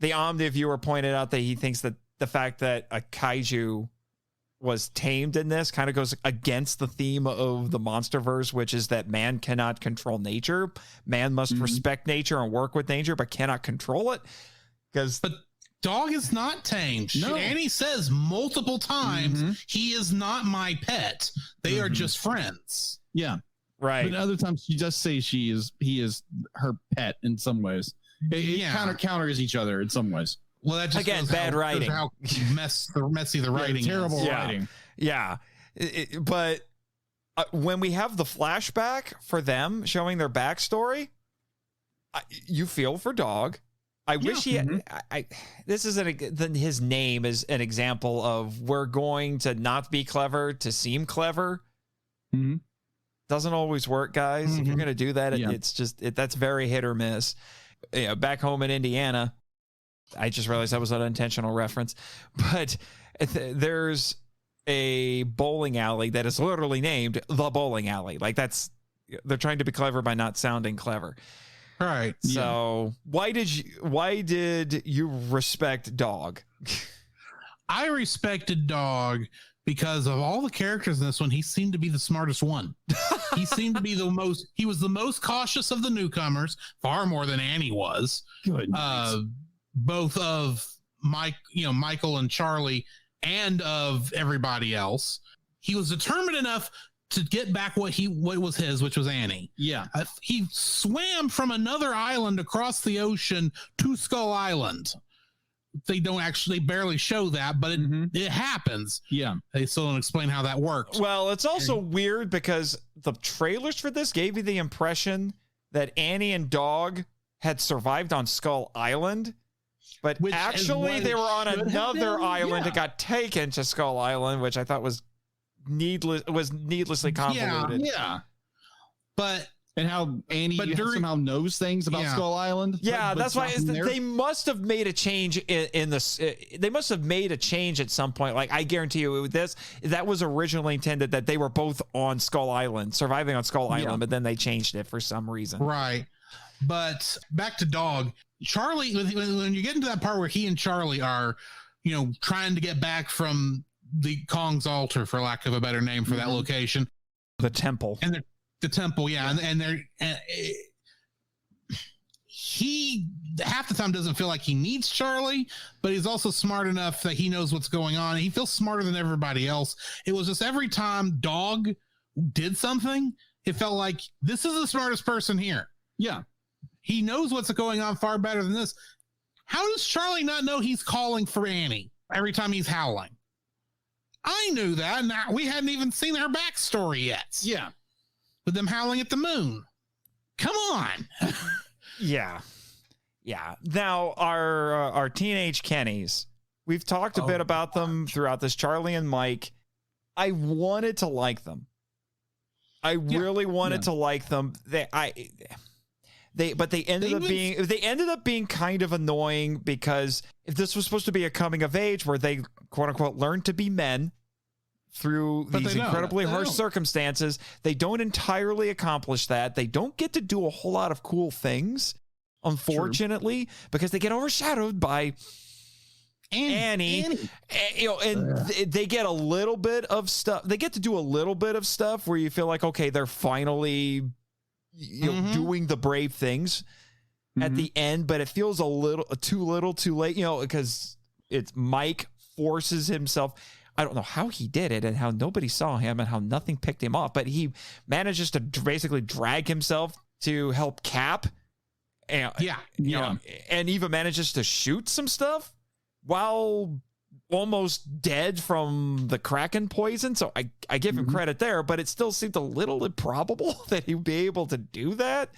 the Omni viewer pointed out that he thinks that the fact that a kaiju was tamed in this kind of goes against the theme of the MonsterVerse, which is that man cannot control nature. Man must respect nature and work with nature, but cannot control it. But Dog is not tamed. No. Annie says multiple times, he is not my pet. They are just friends. Yeah. Right. But other times she does say he is her pet in some ways. It counters each other in some ways. Well, that just again, bad writing. How messy the writing terrible is. writing. Yeah. But when we have the flashback for them showing their backstory, you feel for Dog. I wish he had, this is his name is an example of we're going to not be clever to seem clever. Doesn't always work, guys. If you're going to do that, it's just, that's very hit or miss. Back home in Indiana, I just realized that was an unintentional reference, but there's a bowling alley that is literally named the bowling alley. Like they're trying to be clever by not sounding clever. Right. So why did you respect Dog? I respected Dog because of all the characters in this one. He seemed to be the smartest one. He seemed to be he was the most cautious of the newcomers, far more than Annie was. Good. Both of Michael and Charlie and of everybody else. He was determined enough to get back what was his, which was Annie. Yeah. He swam from another island across the ocean to Skull Island. They barely show that, but it happens. Yeah. They still don't explain how that worked. Well, it's also weird because the trailers for this gave you the impression that Annie and Dog had survived on Skull Island. But actually, they were on another island that got taken to Skull Island, which I thought was needlessly convoluted. Yeah. And how Annie somehow knows things about Skull Island. Yeah, that's why they must have made a change in this. They must have made a change at some point. Like I guarantee you, that was originally intended that they were both on Skull Island, surviving on Skull Island, but then they changed it for some reason. Right. But back to Dog. Charlie, when you get into that part where he and Charlie are, trying to get back from the Kong's altar, for lack of a better name for that location, the temple, and the temple, he half the time doesn't feel like he needs Charlie, but he's also smart enough that he knows what's going on. He feels smarter than everybody else. It was just every time Dog did something, it felt like this is the smartest person here. Yeah. He knows what's going on far better than this. How does Charlie not know he's calling for Annie every time he's howling? I knew that. Now we hadn't even seen her backstory yet. Yeah. With them howling at the moon. Come on. Yeah. Now our teenage Kennys, we've talked a bit about them throughout this. Charlie and Mike. I wanted to like them. I really wanted to like them. But they ended up being kind of annoying because if this was supposed to be a coming of age where they quote unquote learn to be men through these incredibly harsh circumstances, they don't entirely accomplish that. They don't get to do a whole lot of cool things, unfortunately, because they get overshadowed by Annie. They get a little bit of stuff. They get to do a little bit of stuff where you feel like, okay, they're finally doing the brave things at the end, but it feels a little too late, because it's Mike forces himself. I don't know how he did it and how nobody saw him and how nothing picked him up, but he manages to basically drag himself to help Cap. And, and even manages to shoot some stuff while almost dead from the Kraken poison. So I give him credit there, but it still seemed a little improbable that he'd be able to do that.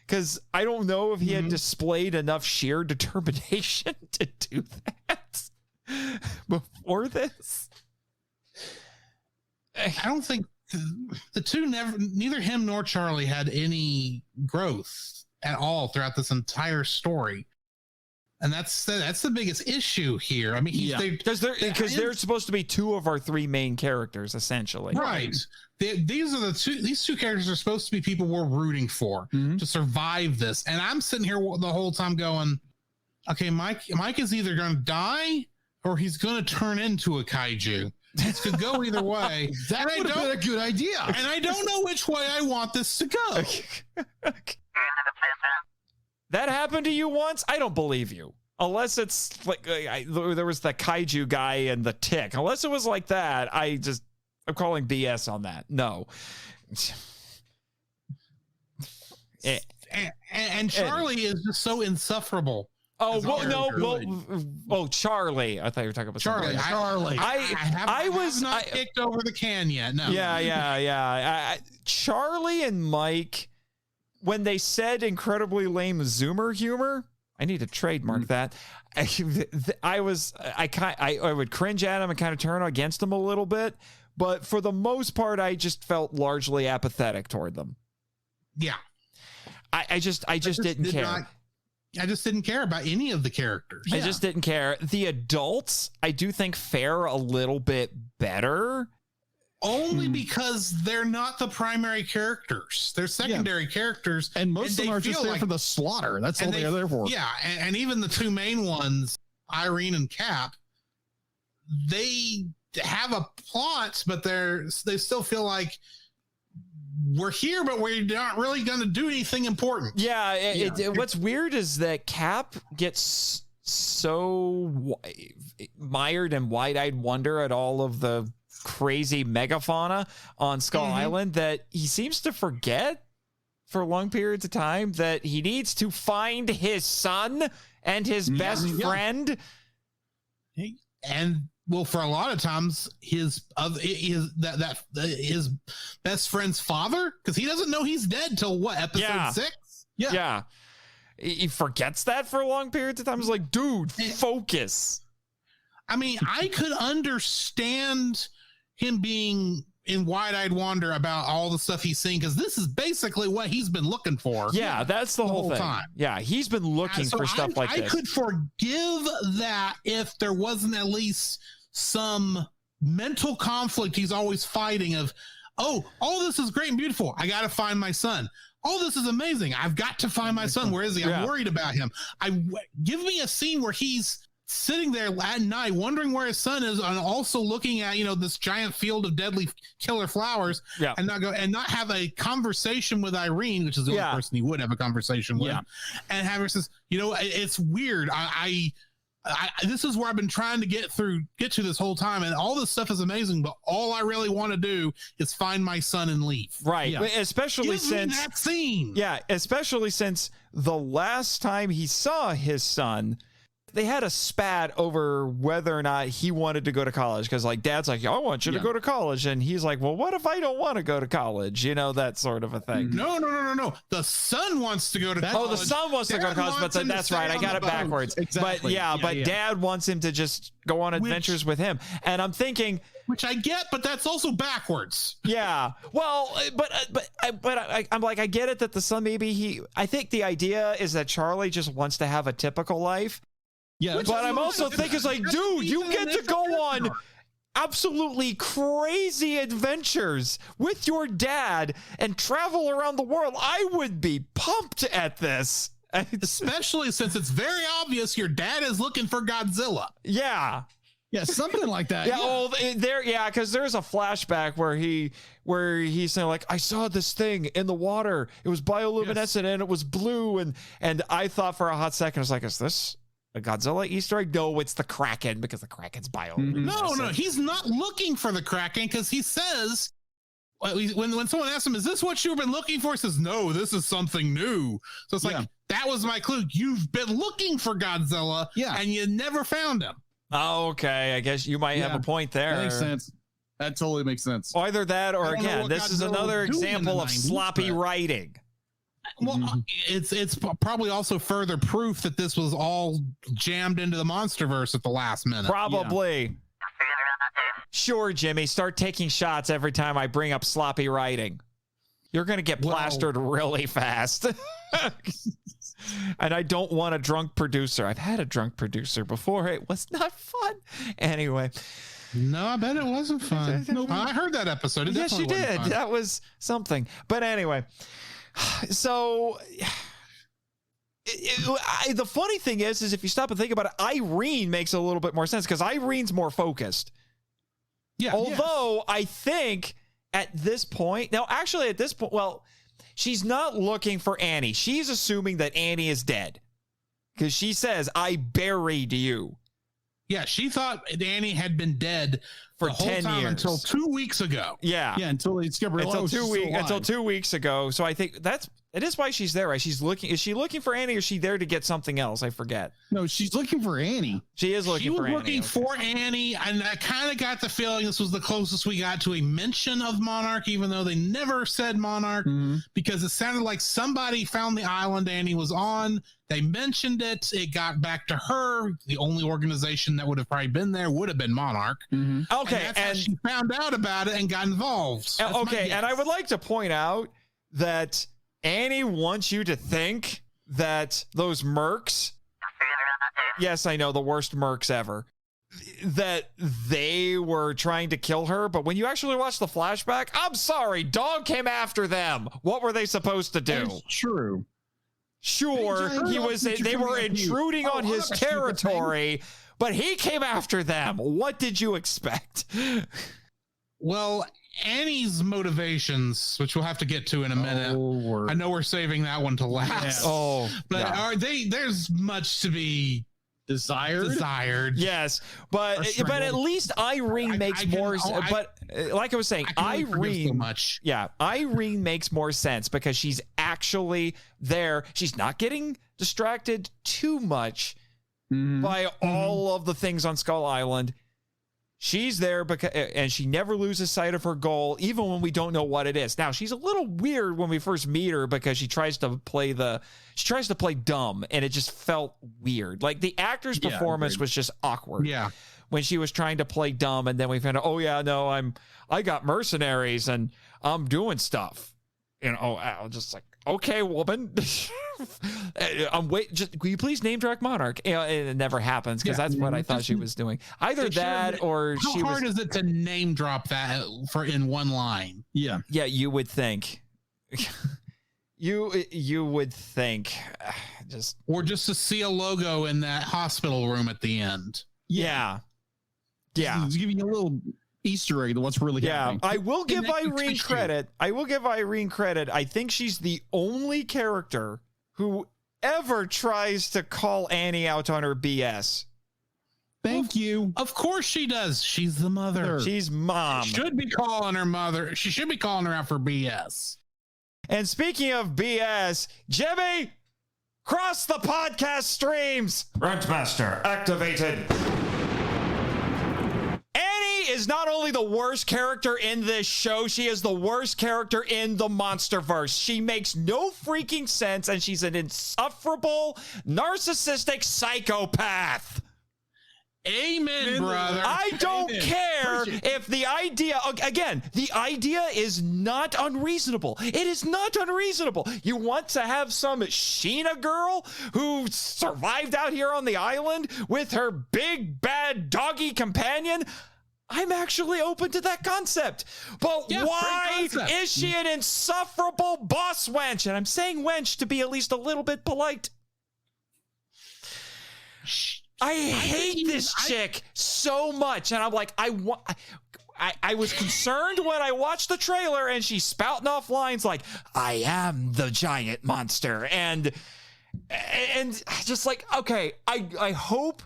Because I don't know if he had displayed enough sheer determination to do that before this. I don't think the two neither him nor Charlie had any growth at all throughout this entire story. And that's the biggest issue here. I mean, because they're supposed to be two of our three main characters, essentially. Right. These two characters are supposed to be people we're rooting for to survive this. And I'm sitting here the whole time going, okay, Mike is either going to die or he's going to turn into a kaiju. This could go either way. That would have been a good idea. And I don't know which way I want this to go. That happened to you once? I don't believe you. Unless it's like there was the kaiju guy and the tick. Unless it was like that, I'm calling BS on that. No. And Charlie is just so insufferable. Oh, Charlie. I thought you were talking about Charlie. I was not kicked over the can yet. No. Yeah. Charlie and Mike, when they said incredibly lame Zoomer humor, I need to trademark that. I would cringe at him and kind of turn against him a little bit, but for the most part, I just felt largely apathetic toward them. Yeah. I just didn't care. I just didn't care about any of the characters. I just didn't care. The adults, I do think, fare a little bit better. Only because they're not the primary characters. They're secondary characters. And most of them are just there for the slaughter. That's all they're there for. Yeah. And even the two main ones, Irene and Cap, they have a plot, but they still feel like we're here, but we're not really going to do anything important. Yeah. What's weird is that Cap gets so mired in wide-eyed wonder at all of the crazy megafauna on Skull Island that he seems to forget for long periods of time that he needs to find his son and his best friend. And well, for a lot of times, his best friend's father, because he doesn't know he's dead till episode 6? Yeah. He forgets that for long periods of time. It's like, dude, focus. I mean, I could understand him being in wide-eyed wonder about all the stuff he's seeing, because this is basically what he's been looking for. Yeah, that's the whole thing. Time. Yeah, he's been looking for stuff like this. I could forgive that if there wasn't at least some mental conflict he's always fighting of, oh, all this is great and beautiful. I got to find my son. Oh, this is amazing. I've got to find my son. Where is he? I'm worried about him. Give me a scene where he's sitting there at night wondering where his son is, and also looking at this giant field of deadly killer flowers, and not have a conversation with Irene, which is the only person he would have a conversation with, and have her says, it's weird. I this is where I've been trying to get to this whole time, and all this stuff is amazing, but all I really want to do is find my son and leave. Right. Yeah. Especially since that scene. Yeah. Especially since the last time he saw his son, they had a spat over whether or not he wanted to go to college. Because dad's like, I want you to go to college. And he's like, well, what if I don't want to go to college? That sort of a thing. No. The son wants to go to college. Oh, the son wants to go to college, but that's right. I got it backwards. Exactly. But dad wants him to just go on adventures with him. And I'm thinking, which I get, but that's also backwards. Yeah. Well, but I'm like, I get it that the son, I think the idea is that Charlie just wants to have a typical life. Yeah, but I'm also thinking, it's like, dude, you get to go on absolutely crazy adventures with your dad and travel around the world. I would be pumped at this. Especially since it's very obvious your dad is looking for Godzilla. Yeah. Yeah, something like that. Because there's a flashback where he's saying, like, I saw this thing in the water. It was bioluminescent and it was blue. And I thought for a hot second, I was like, is this a Godzilla Easter egg? No, it's the Kraken, because the Kraken's bioluminescent. No, he's not looking for the Kraken, because he says, when someone asks him, is this what you've been looking for? He says, no, this is something new. So it's like, that was my clue. You've been looking for Godzilla, and you never found him. Oh, okay. I guess you might have a point there. That makes sense. That totally makes sense. Either that, or again, this is another example of sloppy writing. Well, it's probably also further proof that this was all jammed into the MonsterVerse at the last minute. Probably. Sure, Jimmy, start taking shots every time I bring up sloppy writing. You're going to get plastered really fast. And I don't want a drunk producer. I've had a drunk producer before. It was not fun. Anyway. No, I bet it wasn't fun. I heard that episode. Yes, you did. That was something. But anyway, so the funny thing is if you stop and think about it, Irene makes a little bit more sense because Irene's more focused. Yeah. Although I think at this point, now actually at this point, well, she's not looking for Annie. She's assuming that Annie is dead because she says, I buried you. Yeah, she thought Annie had been dead for the whole 10 time years until 2 weeks ago. Yeah. Yeah, until they discovered until 2 weeks ago. So I think it is why she's there, right? Is she looking for Annie or is she there to get something else? I forget. No, she's looking for Annie. She is looking for Annie. Looking for Annie, and I kind of got the feeling this was the closest we got to a mention of Monarch, even though they never said Monarch, because it sounded like somebody found the island Annie was on. They mentioned it. It got back to her. The only organization that would have probably been there would have been Monarch. Okay, and that's how she found out about it and got involved. Okay, and I would like to point out that Annie wants you to think that those mercs, yes, I know, the worst mercs ever, that they were trying to kill her, but when you actually watch the flashback, I'm sorry, Dog came after them. What were they supposed to do? That's true. Sure, they were intruding on his territory, but he came after them. What did you expect? Well, Annie's motivations, which we'll have to get to in a minute. I know we're saving that one to last. But there's much to be desired. Yes, but at least Irene makes more. But like I was saying, Irene makes more sense because she's actually there. She's not getting distracted too much by all of the things on Skull Island. She's there and she never loses sight of her goal, even when we don't know what it is. Now, she's a little weird when we first meet her because she tries to play dumb, and it just felt weird. Like the actor's performance was just awkward. Yeah. When she was trying to play dumb, and then we found out, I got mercenaries and I'm doing stuff. I was just like, okay, woman. Will you please name drop Monarch? It never happens because that's what I thought she was doing. Either that or how hard is it to name drop that in one line? Yeah, you would think. You would think, just to see a logo in that hospital room at the end. Yeah. It's giving you a little Easter egg to what's really happening. I will give Irene credit. I think she's the only character who ever tries to call Annie out on her BS. Thank you. Of course she does. She's the mother. She's mom. She should be calling her mother. She should be calling her out for BS. And speaking of BS, Jimmy, cross the podcast streams. Rentmaster activated. Is not only the worst character in this show, she is the worst character in the Monsterverse. She makes no freaking sense, and she's an insufferable, narcissistic psychopath. Amen, brother. I don't care if the idea is not unreasonable. It is not unreasonable. You want to have some Sheena girl who survived out here on the island with her big, bad doggy companion? I'm actually open to that concept. But why is she an insufferable boss wench? And I'm saying wench to be at least a little bit polite. I hate this chick so much. And I'm like, I was concerned when I watched the trailer and she's spouting off lines like, I am the giant monster. And just like, okay, I hope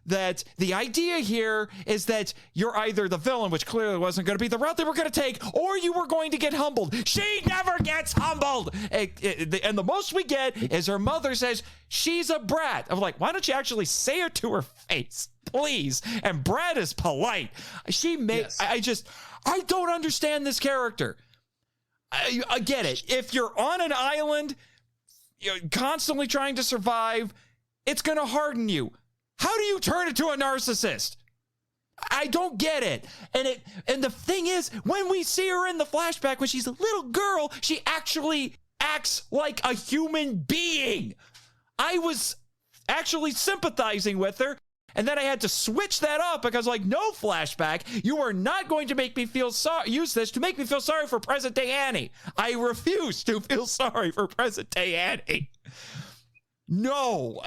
that the idea here is that you're either the villain, which clearly wasn't going to be the route they were going to take, or you were going to get humbled. She never gets humbled. And the most we get is her mother says she's a brat. I'm like, why don't you actually say it to her face, please? And brat is polite. I don't understand this character. I get it. If you're on an island, you're constantly trying to survive, it's going to harden you. How do you turn into a narcissist? I don't get it. And the thing is, when we see her in the flashback, when she's a little girl, she actually acts like a human being. I was actually sympathizing with her. And then I had to switch that up because, like, no flashback. You are not going to make me feel sorry. Use this to make me feel sorry for present day Annie. I refuse to feel sorry for present day Annie. No.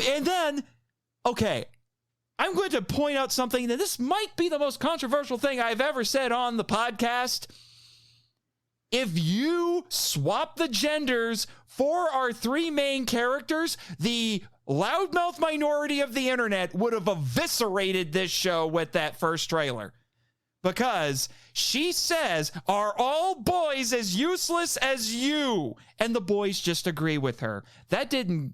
And then, okay, I'm going to point out something that this might be the most controversial thing I've ever said on the podcast. If you swap the genders for our three main characters, the loudmouth minority of the internet would have eviscerated this show with that first trailer. Because she says, are all boys as useless as you? And the boys just agree with her. That didn't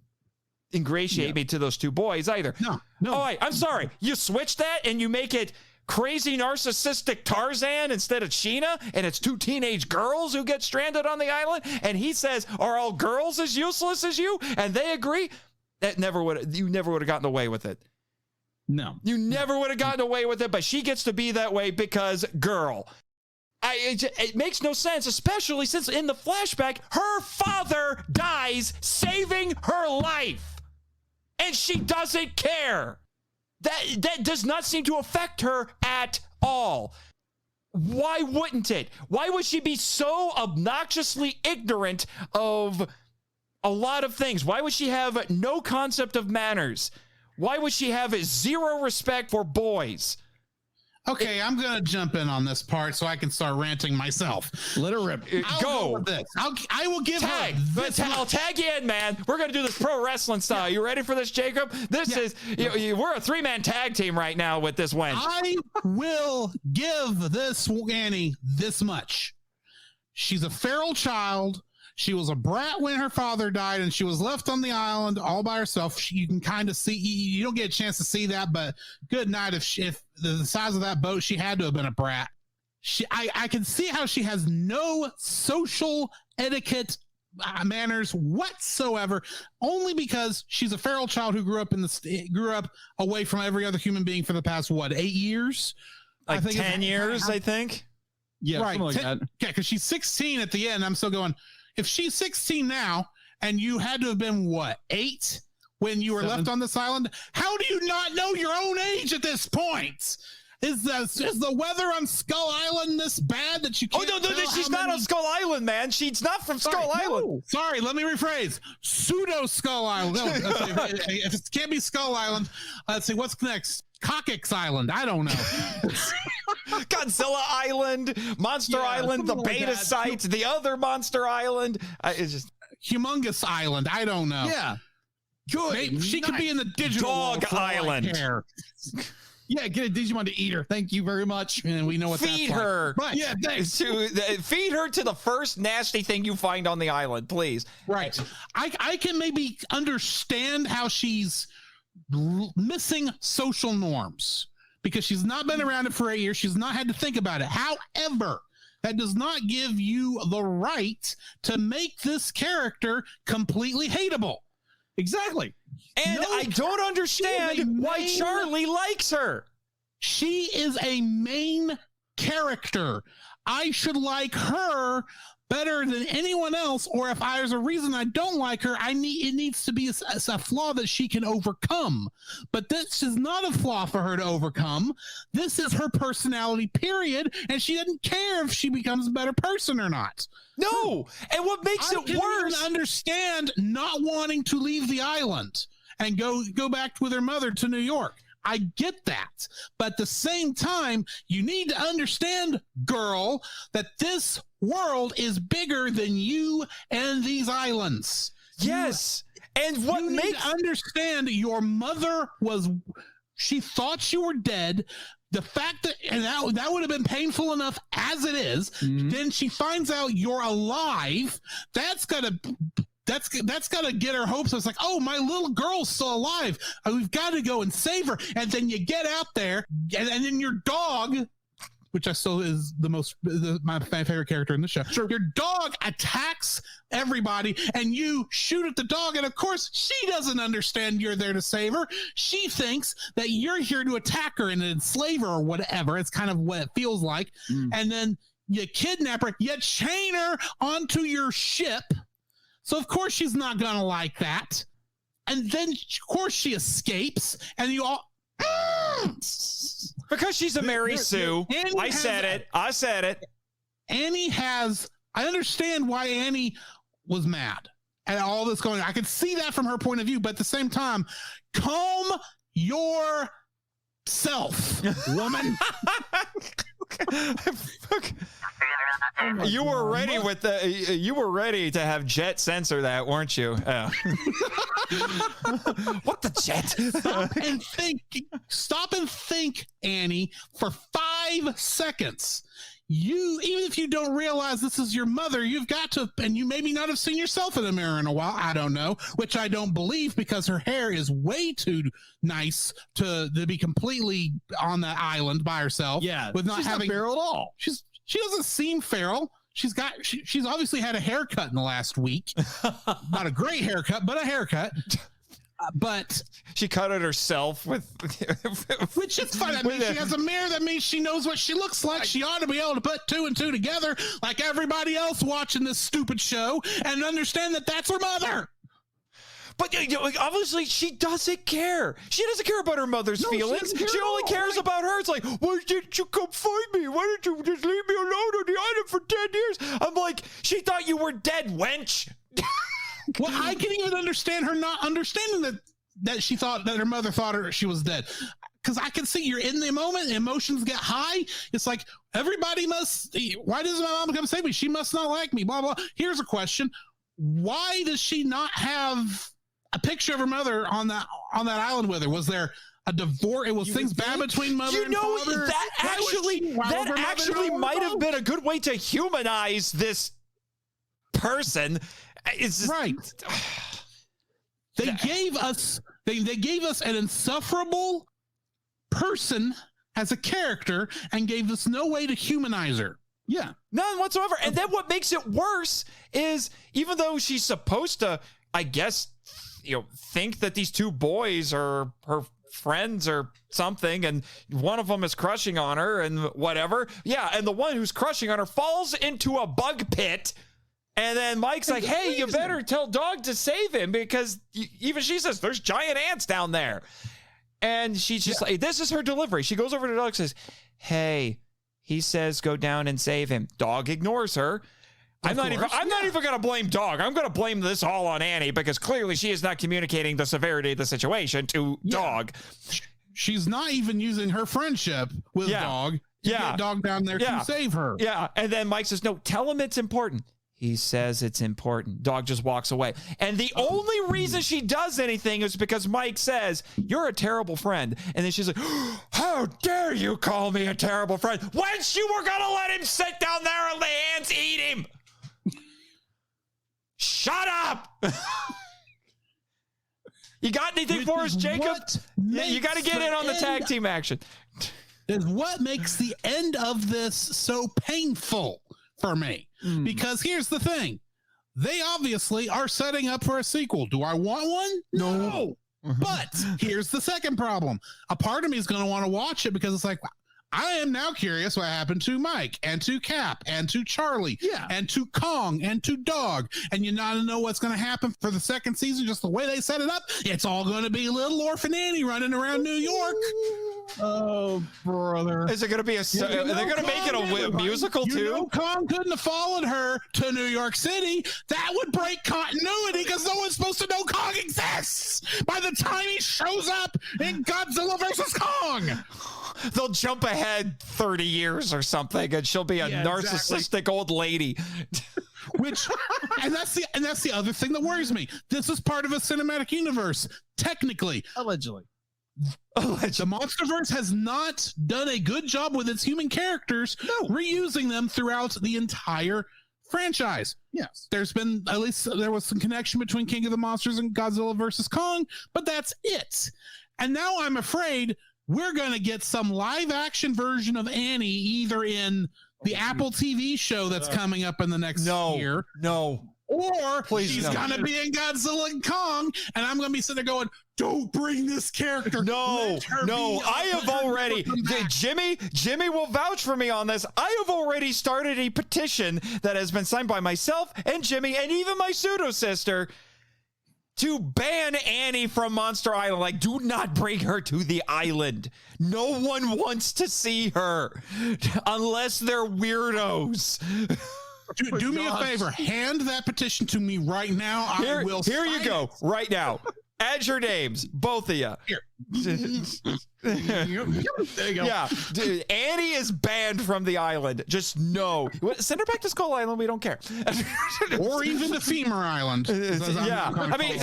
ingratiate me to those two boys either. No. Oh, wait, I'm sorry. You switch that and you make it crazy narcissistic Tarzan instead of Sheena, and it's two teenage girls who get stranded on the island, and he says, are all girls as useless as you? And they agree. You never would have gotten away with it. No. You never would have gotten away with it, but she gets to be that way because girl. It makes no sense, especially since in the flashback, her father dies saving her life. And she doesn't care. That does not seem to affect her at all. Why wouldn't it? Why would she be so obnoxiously ignorant of a lot of things? Why would she have no concept of manners? Why would she have zero respect for boys? Okay, I'm gonna jump in on this part so I can start ranting myself. Let her rip. Go with this. I will give Tag. her this. I'll tag you in, man. We're gonna do this pro wrestling style. You ready for this, Jacob? This is we're a 3-man tag team right now with this win. I will give this Annie this much. She's a feral child. She was a brat when her father died, and she was left on the island all by herself. You can kind of see, you don't get a chance to see that, but good night. If the size of that boat, she had to have been a brat. I can see how she has no social etiquette manners whatsoever, only because she's a feral child who grew up away from every other human being for the past 8 years, like I think 10 years, I think. Yeah, right. Like that. Yeah, because she's 16 at the end. I'm still going. If she's 16 now, and you had to have been 8 when you were 7. left on this island, how do you not know your own age at this point? Is the weather on Skull Island this bad that you can't? Oh no, she's not on Skull Island, man. She's not from Skull Island. Sorry, let me rephrase. Pseudo Skull Island. No, if it can't be Skull Island, let's see what's next. Cockix Island. I don't know. Godzilla Island, Monster Island, the beta site, the other Monster Island. It's just Humongous Island. I don't know. Yeah. Good. Maybe she could be in the digital Dog world for all I Island. care. Yeah, get a Digimon to eat her. Thank you very much. And we know what feed that's her. Like. Right. Yeah, thanks. Feed her to the first nasty thing you find on the island, please. Right. I can maybe understand how she's missing social norms because she's not been around it for 8 years. She's not had to think about it. However, that does not give you the right to make this character completely hateable. Exactly. And I don't understand why Charlie likes her. She is a main character. I should like her better than anyone else, or if there's a reason I don't like her, it needs to be a flaw that she can overcome. But this is not a flaw for her to overcome. This is her personality, period, and she doesn't care if she becomes a better person or not. No, and what makes it worse? I can understand not wanting to leave the island and go back with her mother to New York. I get that. But at the same time, you need to understand, girl, that this world is bigger than you and these islands. Yes. And what you makes need to understand your mother she thought you were dead. The fact that would have been painful enough as it is. Mm-hmm. Then she finds out you're alive. That's gotta get her hopes. It's like, oh, my little girl's still alive. We've got to go and save her. And then you get out there, and then your dog, which I still is my favorite character in the show. Sure. Your dog attacks everybody, and you shoot at the dog. And of course, she doesn't understand you're there to save her. She thinks that you're here to attack her and enslave her or whatever. It's kind of what it feels like. And then you kidnap her, you chain her onto your ship. So of course she's not going to like that. And then of course she escapes, and you all... Because she's a Mary Sue. I said it. Annie has... I understand why Annie was mad at all this going on. I could see that from her point of view, but at the same time, calm yourself, woman. You were ready with you were ready to have Jet censor that, weren't you? Oh. What the Jet? Stop and think, Annie, for 5 seconds. Even if you don't realize this is your mother, you've got to, and you maybe not have seen yourself in the mirror in a while. I don't know, which I don't believe, because her hair is way too nice to be completely on that island by herself. Yeah, with not she's having not feral at all. She doesn't seem feral. She's obviously had a haircut in the last week. Not a great haircut, but a haircut. But she cut it herself with which is fine. I mean, she has a mirror. That means she knows what she looks like. She ought to be able to put 2 and 2 together like everybody else watching this stupid show and understand that that's her mother. But obviously she doesn't care. She doesn't care about her mother's feelings. She only cares about her. It's like, why didn't you come find me? Why didn't you just leave me alone on the island for 10 years? I'm like, she thought you were dead, wench. Well, I can even understand her not understanding that she thought that her mother thought she was dead. Because I can see you're in the moment, emotions get high. It's like, everybody must, why doesn't my mom come save me? She must not like me, blah, blah. Here's a question. Why does she not have a picture of her mother on that island with her? Was there a divorce? It was things bad between mother and father? That actually might have been a good way to humanize this person. It's right. They gave us an insufferable person as a character and gave us no way to humanize her. Yeah, none whatsoever. And then what makes it worse is, even though she's supposed to, I guess, think that these 2 boys are her friends or something, and one of them is crushing on her and whatever. Yeah, and the one who's crushing on her falls into a bug pit. And then Mike's like, hey, you better tell Dog to save him, because even she says there's giant ants down there. And she's just like, this is her delivery. She goes over to Dog and says, hey, he says go down and save him. Dog ignores her. I'm not even going to blame Dog. I'm going to blame this all on Annie, because clearly she is not communicating the severity of the situation to Dog. She's not even using her friendship with Dog to get Dog down there to save her. Yeah. And then Mike says, no, tell him it's important. He says it's important. Dog just walks away. And the only reason she does anything is because Mike says, you're a terrible friend. And then she's like, how dare you call me a terrible friend? Once you were going to let him sit down there and the ants eat him. Shut up. You got anything for us, Jacob? You got to get in on the tag team action. Is what makes the end of this so painful for me. Because here's the thing. They obviously are setting up for a sequel. Do I want one? No. But here's the second problem. A part of me is going to want to watch it because it's like, I am now curious what happened to Mike and to Cap and to Charlie and to Kong and to Dog. And you not know what's going to happen for the second season, just the way they set it up. It's all going to be little orphan Annie running around New York. Oh, brother. Is it going to be are they going to make it a musical too? Kong couldn't have followed her to New York City. That would break continuity because no one's supposed to know Kong exists by the time he shows up in Godzilla versus Kong. They'll jump ahead 30 years or something, and she'll be a narcissistic old lady. And that's the other thing that worries me. This is part of a cinematic universe, technically. Allegedly. The Monsterverse has not done a good job with its human characters, reusing them throughout the entire franchise. Yes. There was some connection between King of the Monsters and Godzilla versus Kong, but that's it. And now I'm afraid we're going to get some live action version of Annie either in the Apple TV show that's coming up in the next year. No. Or Please she's no. gonna be in Godzilla and Kong, and I'm gonna be sitting there going, "Don't bring this character." No, Let her no, be- I have let her already, never come back." Jimmy will vouch for me on this. I have already started a petition that has been signed by myself and Jimmy and even my pseudo sister to ban Annie from Monster Island. Like, do not bring her to the island. No one wants to see her unless they're weirdos. Do me a favor, hand that petition to me right now. I will. Here you sign go, it. right now. Add your names, both of you. Here. There you go. Yeah, dude, Annie is banned from the island. Just no. Send her back to Skull Island. We don't care. Or even to Femur Island. Yeah, I mean,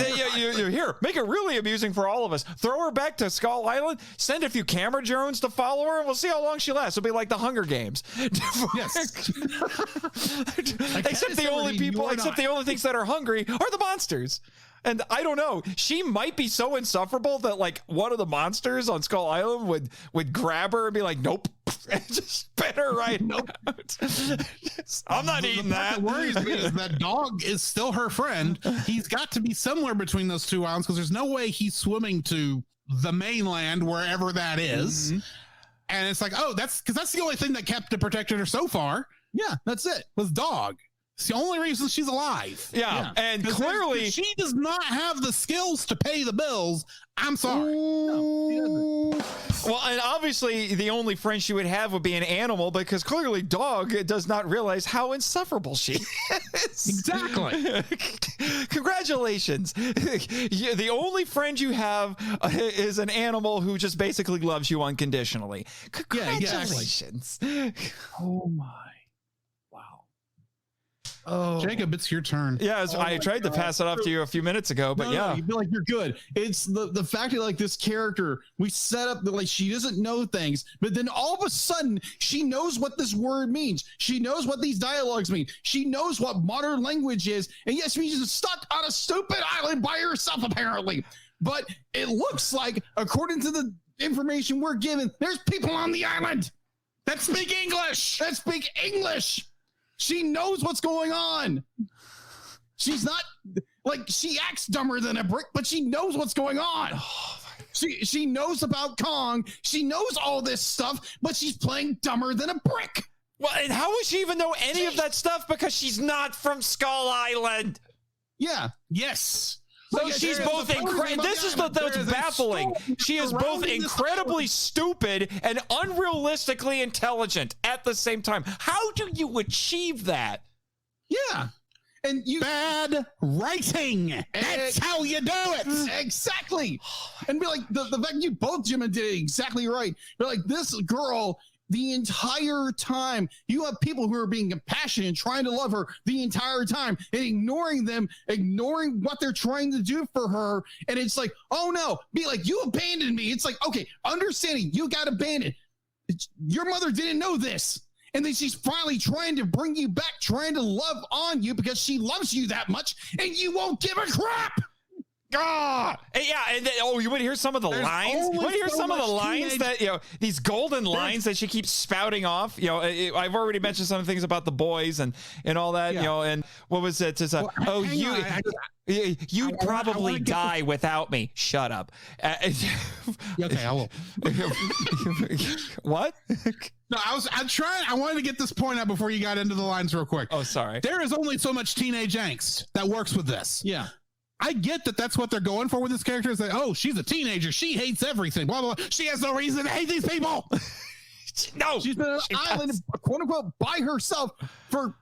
you here, make it really amusing for all of us. Throw her back to Skull Island. Send a few camera drones to follow her, and we'll see how long she lasts. It'll be like the Hunger Games. Yes. Except the only people, except the only things that are hungry are the monsters. And I don't know, she might be so insufferable that like one of the monsters on Skull Island would grab her and be like, nope, and just spit her right. Nope. I'm not eating that. What worries me is that dog is still her friend. He's got to be somewhere between those two islands because there's no way he's swimming to the mainland, wherever that is. Mm-hmm. And it's like, oh, that's the only thing that kept and protected her so far. Yeah, that's it. Was dog. It's the only reason she's alive. Yeah. And 'Cause clearly she does not have the skills to pay the bills. I'm sorry. well, and obviously the only friend she would have would be an animal because clearly dog does not realize how insufferable she is. Exactly. Congratulations. The only friend you have is an animal who just basically loves you unconditionally. Congratulations. Oh my. Oh, Jacob, it's your turn. Yeah, I tried to pass it off to you a few minutes ago, but no, you feel like you're good. It's the fact that like this character, we set up that like she doesn't know things, but then all of a sudden she knows what this word means. She knows what these dialogues mean. She knows what modern language is, and yes, she's just stuck on a stupid island by herself apparently. But it looks like, according to the information we're given, there's people on the island that speak English. She knows what's going on. She's not like, she acts dumber than a brick, but she knows what's going on. She knows about Kong. She knows all this stuff, but she's playing dumber than a brick. well, and how would she even know any of that stuff? Because she's not from Skull Island. Yeah. Yes. So she's both incredible. This is what's baffling. She is both incredibly stupid and unrealistically intelligent at the same time. How do you achieve that? Yeah. And you Bad writing. That's how you do it. exactly. And be like, the fact you both, Jim, did it exactly right. But like this girl, the entire time, you have people who are being compassionate and trying to love her the entire time and ignoring them, ignoring what they're trying to do for her. And it's like, oh no, be like, you abandoned me. It's like, okay, understanding you got abandoned. Your mother didn't know this. And then she's finally trying to bring you back, trying to love on you because she loves you that much and you won't give a crap. Ah, yeah, and then, you want to hear some of the lines? You only want to hear so some of the much lines teenage- that, these golden lines that she keeps spouting off? I've already mentioned some things about the boys and all that, and what was it? It's you'd probably die without me. Shut up. Okay, I will. What? No, I wanted to get this point out before you got into the lines real quick. Oh, sorry. There is only so much teenage angst that works with this. Yeah. I get that that's what they're going for with this character is that, oh, she's a teenager. She hates everything. Blah, blah, blah. She has no reason to hate these people. No. She's been on an island, quote unquote, by herself for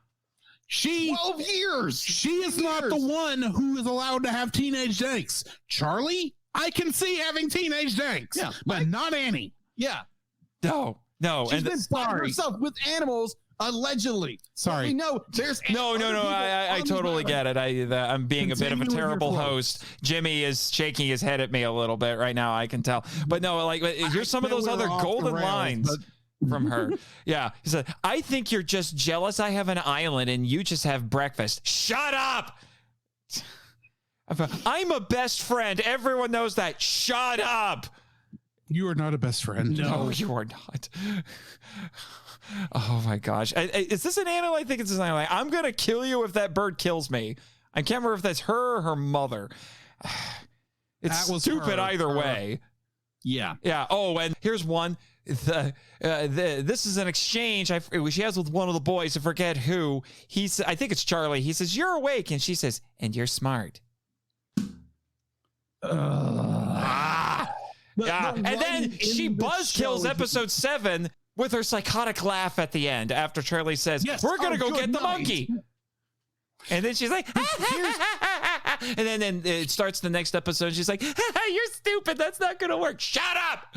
12 years. She is not the one who is allowed to have teenage angst. Charlie, I can see having teenage angst. Yeah. But not Annie. Yeah. No. She's been by herself with animals, allegedly. Sorry. We know there's No. I totally get it. I'm being a bit of a Continue with your terrible flow. host. Jimmy is shaking his head at me a little bit right now. I can tell. But no, like here's some of those other golden lines from her. Yeah. He said, I think you're just jealous I have an island and you just have breakfast. Shut up. I'm a best friend. Everyone knows that. Shut up. You are not a best friend. No, you are not. Oh my gosh. Is this an animal? I think it's an animal. I'm going to kill you if that bird kills me. I can't remember if that's her or her mother. It's That was stupid her. either Her. way. Yeah. Yeah. Oh, and here's one. This is an exchange she has with one of the boys. I forget who. I think it's Charlie. He says, "You're awake," and she says, "And you're smart." Yeah. And then she buzzkills episode 7 with her psychotic laugh at the end after Charlie says, Yes. "We're gonna Oh, go good get the night." monkey." And then she's like, and then it starts the next episode. She's like, "You're stupid. That's not going to work. Shut up."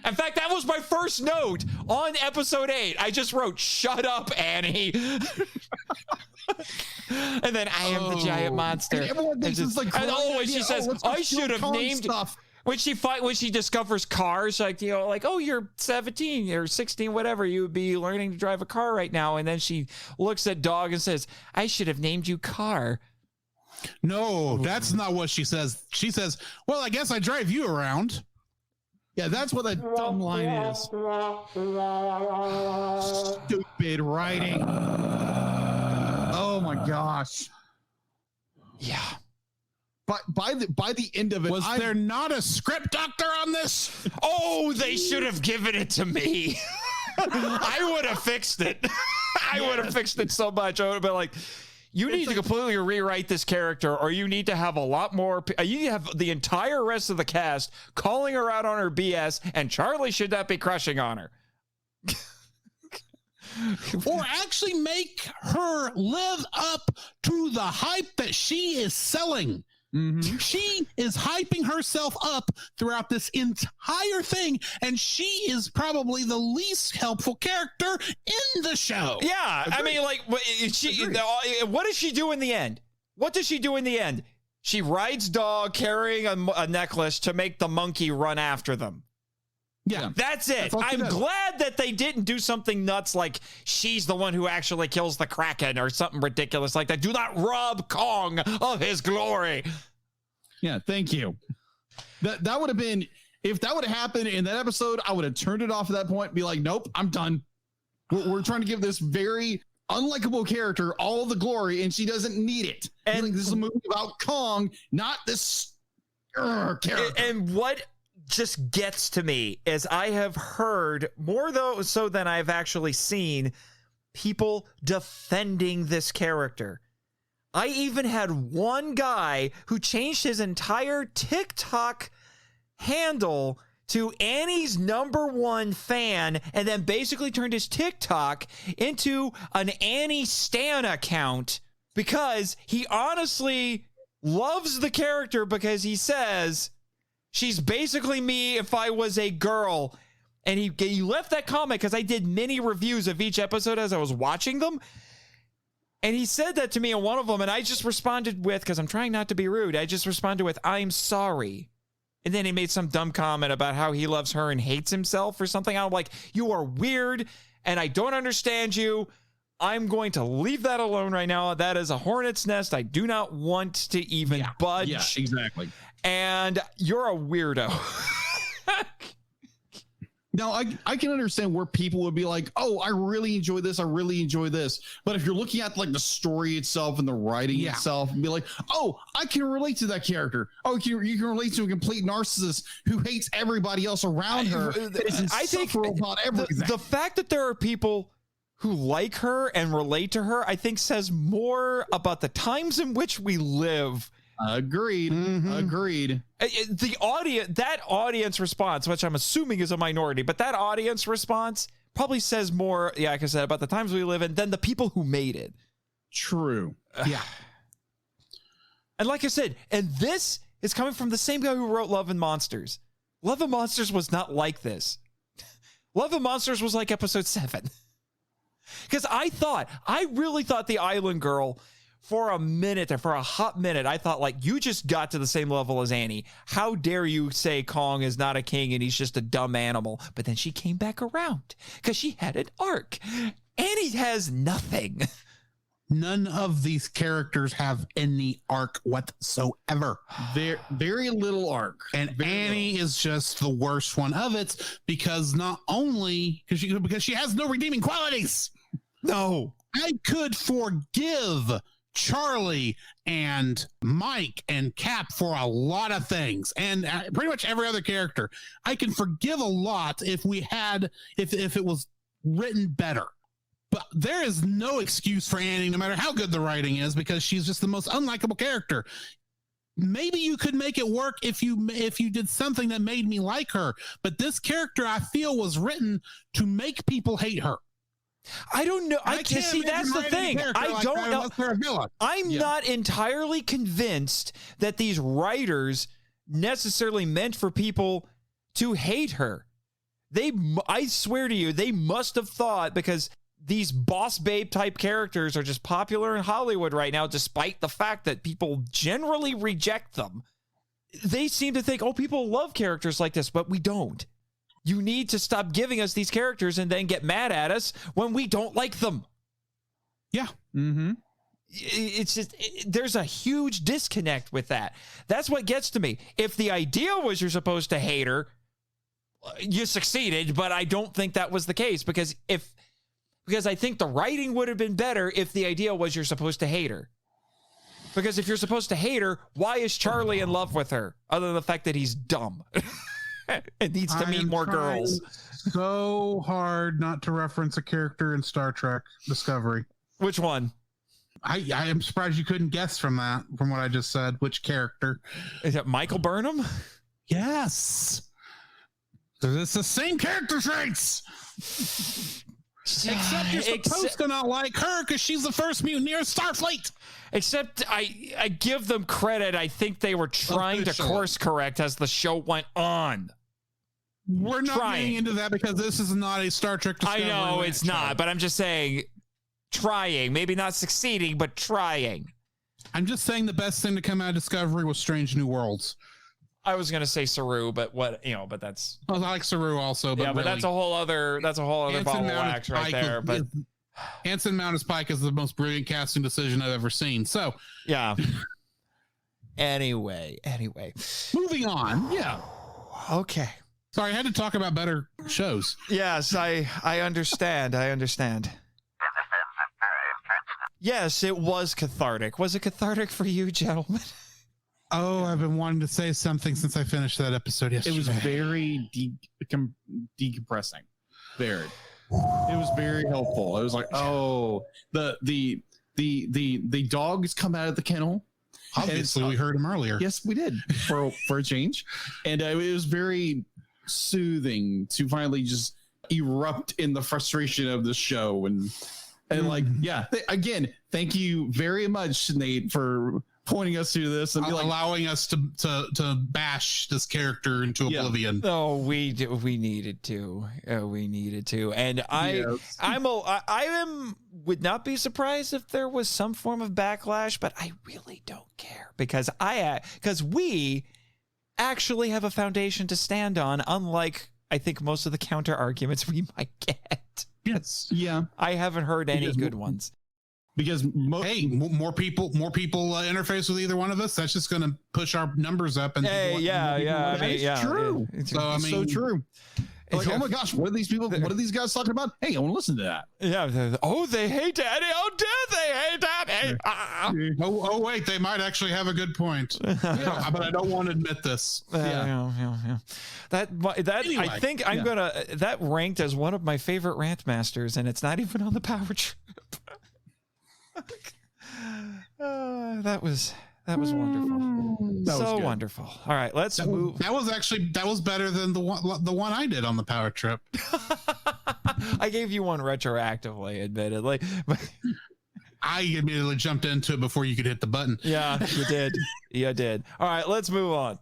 In fact, that was my first note on episode 8. I just wrote, "Shut up, Annie." And then I am the giant monster. And everyone thinks it's like, when she says, "I should have named stuff. When she discovers cars, like, "Oh, you're 17 or 16, whatever, you would be learning to drive a car right now." And then she looks at Dog and says, "I should have named you Car." No, that's not what she says. She says, "Well, I guess I drive you around." Yeah, that's what that dumb line is. Stupid writing. Oh my gosh. Yeah. But by the end of it, Was there not a script doctor on this? Oh, they should have given it to me. I would have fixed it. I would have fixed it so much. I would have been like, you need to completely rewrite this character, or you need to have a lot more. You need to have the entire rest of the cast calling her out on her BS, and Charlie should not be crushing on her. Or actually make her live up to the hype that she is selling. Mhm. She is hyping herself up throughout this entire thing, and she is probably the least helpful character in the show. Yeah, I mean, like, what does she do in the end? What does she do in the end? She rides Dog carrying a necklace to make the monkey run after them. Yeah. That's it. That's all she I'm does. glad that they didn't do something nuts like she's the one who actually kills the Kraken or something ridiculous like that. Do not rob Kong of his glory. Yeah, thank you. That would have been, if that would have happened in that episode, I would have turned it off at that point and be like, nope, I'm done. We're trying to give this very unlikable character all the glory, and she doesn't need it. And- Like, this is a movie about Kong, not this character. And what just gets to me is I have heard more so than I've actually seen people defending this character. I even had one guy who changed his entire TikTok handle to Annie's #1 fan and then basically turned his TikTok into an Annie Stan account because he honestly loves the character because he says she's basically me if I was a girl. And he left that comment because I did mini reviews of each episode as I was watching them. And he said that to me in one of them, and I just responded with, because I'm trying not to be rude, I just responded with, "I'm sorry." And then he made some dumb comment about how he loves her and hates himself or something. I'm like, you are weird, and I don't understand you. I'm going to leave that alone right now. That is a hornet's nest. I do not want to even budge. Yeah, exactly. And you're a weirdo. Now, I can understand where people would be like, oh, I really enjoy this. I really enjoy this. But if you're looking at like the story itself and the writing itself and be like, oh, I can relate to that character. Oh, you can relate to a complete narcissist who hates everybody else around her. I think about everything. the fact that there are people who like her and relate to her, I think says more about the times in which we live. Agreed. Agreed. That audience response, which I'm assuming is a minority, but that audience response probably says more, like I said, about the times we live in than the people who made it. True. Yeah. And like I said, and this is coming from the same guy who wrote Love and Monsters. Love and Monsters was not like this. Love and Monsters was like episode 7. Because I really thought the Island Girl, for a hot minute, I thought, like, you just got to the same level as Annie. How dare you say Kong is not a king and he's just a dumb animal? But then she came back around because she had an arc. Annie has nothing. None of these characters have any arc whatsoever. Very little arc. And Annie is just the worst one of it because not only because she has no redeeming qualities. No. I could forgive Charlie and Mike and Cap for a lot of things, and pretty much every other character. I can forgive a lot if it was written better. But there is no excuse for Annie, no matter how good the writing is, because she's just the most unlikable character. Maybe you could make it work if you did something that made me like her. But this character, I feel, was written to make people hate her. I don't know. I can't see. That's the thing. I don't know. I'm not entirely convinced that these writers necessarily meant for people to hate her. I swear to you, they must have thought, because these boss babe type characters are just popular in Hollywood right now, despite the fact that people generally reject them. They seem to think, oh, people love characters like this, but we don't. You need to stop giving us these characters and then get mad at us when we don't like them. Yeah. Mm-hmm. It's just, there's a huge disconnect with that. That's what gets to me. If the idea was you're supposed to hate her, you succeeded, but I don't think that was the case, because I think the writing would have been better if the idea was you're supposed to hate her. Because if you're supposed to hate her, why is Charlie in love with her, other than the fact that he's dumb and needs to meet more girls? So hard not to reference a character in Star Trek Discovery. Which one? I am surprised you couldn't guess from what I just said. Which character? Is it Michael Burnham? Yes. It's the same character traits. Except you're supposed to not like her because she's the first mutineer of Starfleet. Except I give them credit. I think they were trying to course correct as the show went on. We're not getting into that because this is not a Star Trek Discovery. I know it's not, but I'm just saying, trying. Maybe not succeeding, but trying. I'm just saying the best thing to come out of Discovery was Strange New Worlds. I was gonna say Saru, but but that's. I like Saru also, but but that's a whole other ball of wax right there. But Anson Mount as Pike is the most brilliant casting decision I've ever seen. So yeah. Anyway, moving on. Yeah. Okay. Sorry, I had to talk about better shows. Yes, I understand. Yes, it was cathartic. Was it cathartic for you, gentlemen? Oh, I've been wanting to say something since I finished that episode yesterday. It was very decompressing. Very. It was very helpful. It was like, oh, the dogs come out of the kennel. Obviously, we heard him earlier. Yes, we did for a change, and it was very soothing to finally just erupt in the frustration of the show and like, yeah. Again, thank you very much, Nate, for pointing us through this and allowing us to bash this character into oblivion. Oh, we needed to. And I would not be surprised if there was some form of backlash, but I really don't care because we actually have a foundation to stand on, unlike I think most of the counter arguments we might get. Yes. Yeah. I haven't heard any good ones. Because more people interface with either one of us. That's just going to push our numbers up. And it's true. It's so true. Like, oh my gosh, what are these people? What are these guys talking about? Hey, I want to listen to that. Yeah. They hate Daddy. Oh, dare they hate Daddy? Oh, wait, they might actually have a good point. But I don't want to admit this. Yeah. That anyway, I think I'm gonna that ranked as one of my favorite rant masters, and it's not even on the power trip. That was wonderful. Wonderful. All right, let's move. That was better than the one I did on the power trip. I gave you one retroactively, admittedly, but I immediately jumped into it before you could hit the button. Yeah, you did. You did. All right, let's move on.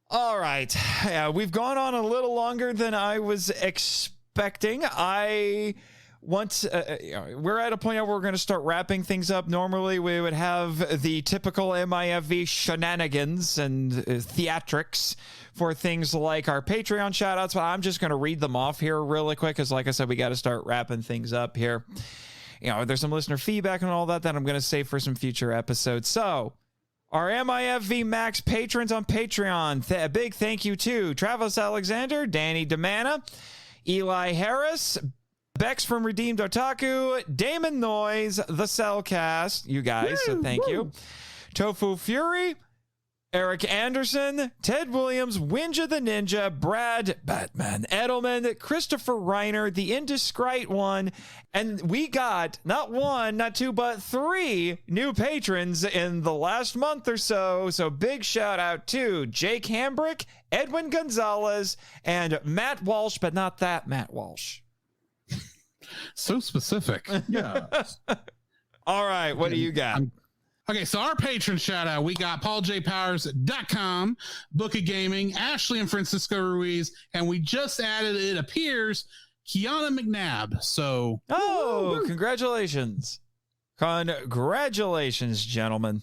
All right. Yeah, we've gone on a little longer than I was expecting. We're at a point where we're going to start wrapping things up. Normally, we would have the typical MIFV shenanigans and theatrics for things like our Patreon shoutouts, but I'm just going to read them off here really quick because, like I said, we got to start wrapping things up here. There's some listener feedback and all that I'm going to save for some future episodes. So, our MIFV Max patrons on Patreon, a big thank you to Travis Alexander, Danny Demana, Eli Harris, Bex from Redeemed Otaku, Damon Noyes, The Cellcast, you guys, so thank you. Tofu Fury, Eric Anderson, Ted Williams, Winja the Ninja, Brad Batman Edelman, Christopher Reiner, the Indiscreet One, and we got not one, not two, but 3 new patrons in the last month or so. So big shout out to Jake Hambrick, Edwin Gonzalez, and Matt Walsh, but not that Matt Walsh. So specific. Yeah. All right, what do you got? Okay, so our patron shout out, we got PaulJPowers.com, Book of Gaming, Ashley and Francisco Ruiz, and we just added, it appears, Kiana McNabb. So, congratulations. Congratulations, gentlemen.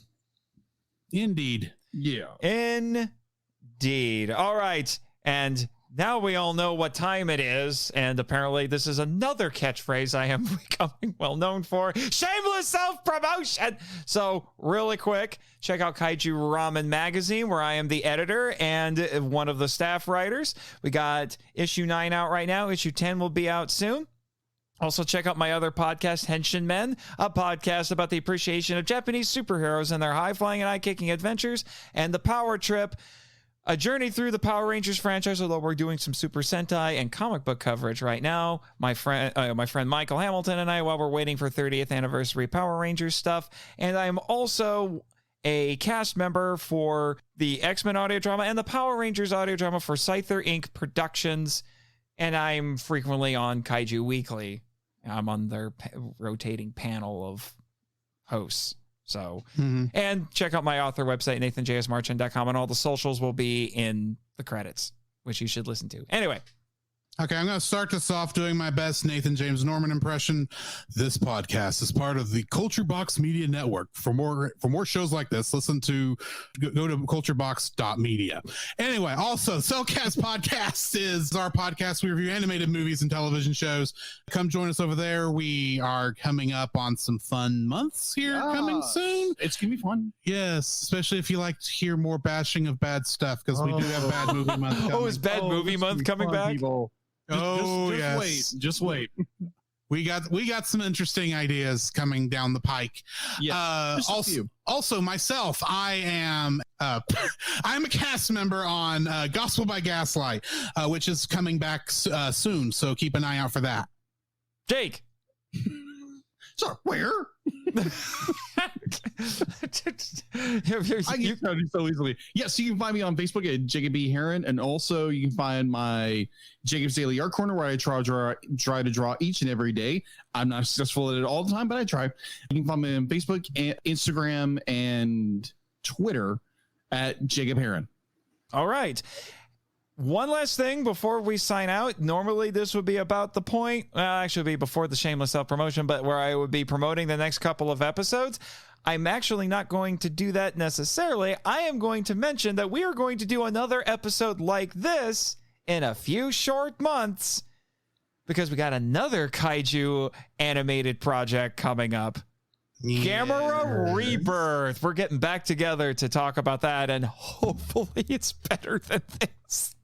Indeed. Yeah. Indeed. All right. And now we all know what time it is. And apparently this is another catchphrase I am becoming well known for. Shameless self-promotion. So really quick, check out Kaiju Ramen Magazine, where I am the editor and one of the staff writers. We got issue 9 out right now. Issue 10 will be out soon. Also, check out my other podcast, Henshin Men, a podcast about the appreciation of Japanese superheroes and their high-flying and eye-kicking adventures, and The Power Trip, a journey through the Power Rangers franchise, although we're doing some Super Sentai and comic book coverage right now. My friend Michael Hamilton and I, while we're waiting for 30th anniversary Power Rangers stuff. And I'm also a cast member for the X-Men audio drama and the Power Rangers audio drama for Scyther Inc. Productions. And I'm frequently on Kaiju Weekly. I'm on their rotating panel of hosts. So, and check out my author website, nathanjsmarchand.com, and all the socials will be in the credits, which you should listen to. Anyway. Okay, I'm going to start this off doing my best Nathan James Norman impression. This podcast is part of the Culture Box Media Network. For more shows like this, go to culturebox.media. Anyway, also, Cellcast Podcast is our podcast. We review animated movies and television shows. Come join us over there. We are coming up on some fun months here coming soon. It's going to be fun. Yes, especially if you like to hear more bashing of bad stuff, because we do have Bad Movie Month coming. Oh, is Bad Movie Month coming back? People. Just wait. We got some interesting ideas coming down the pike. Yeah. Also myself, I am I'm a cast member on Gospel by Gaslight, which is coming back soon. So keep an eye out for that. Jake. So where? I get started so easily. Yeah, so you can find me on Facebook at Jacob B. Heron, and also you can find my Jacob's Daily Art Corner, where I try to draw each and every day. I'm not successful at it all the time, but I try. You can find me on Facebook, and Instagram, and Twitter at Jacob Heron. All right. One last thing before we sign out. Normally this would be about the point, actually it'd be before the shameless self-promotion, but where I would be promoting the next couple of episodes. I'm actually not going to do that necessarily. I am going to mention that we are going to do another episode like this in a few short months, because we got another kaiju animated project coming up. Gamera Rebirth. We're getting back together to talk about that, and hopefully it's better than this.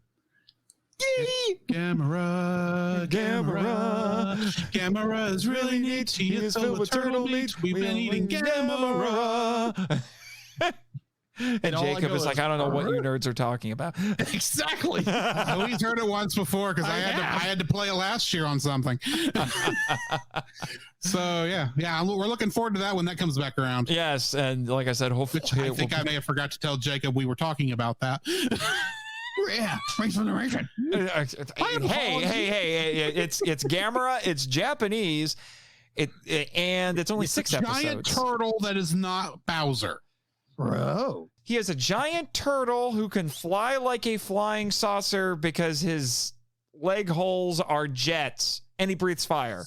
Gamera is really neat. He is filled with turtle meat. We've been eating Gamera. And Jacob is like, I don't know what you nerds are talking about. Exactly. We've heard it once before, because I had to play it last year on something. So yeah, we're looking forward to that when that comes back around. Yes, and like I said, hopefully I think I may have forgot to tell Jacob we were talking about that. Yeah, thanks for the narration. Hey! It's Gamera. It's Japanese. And it's only 6 episodes. Giant turtle that is not Bowser. Bro. He is a giant turtle who can fly like a flying saucer because his leg holes are jets, and he breathes fire.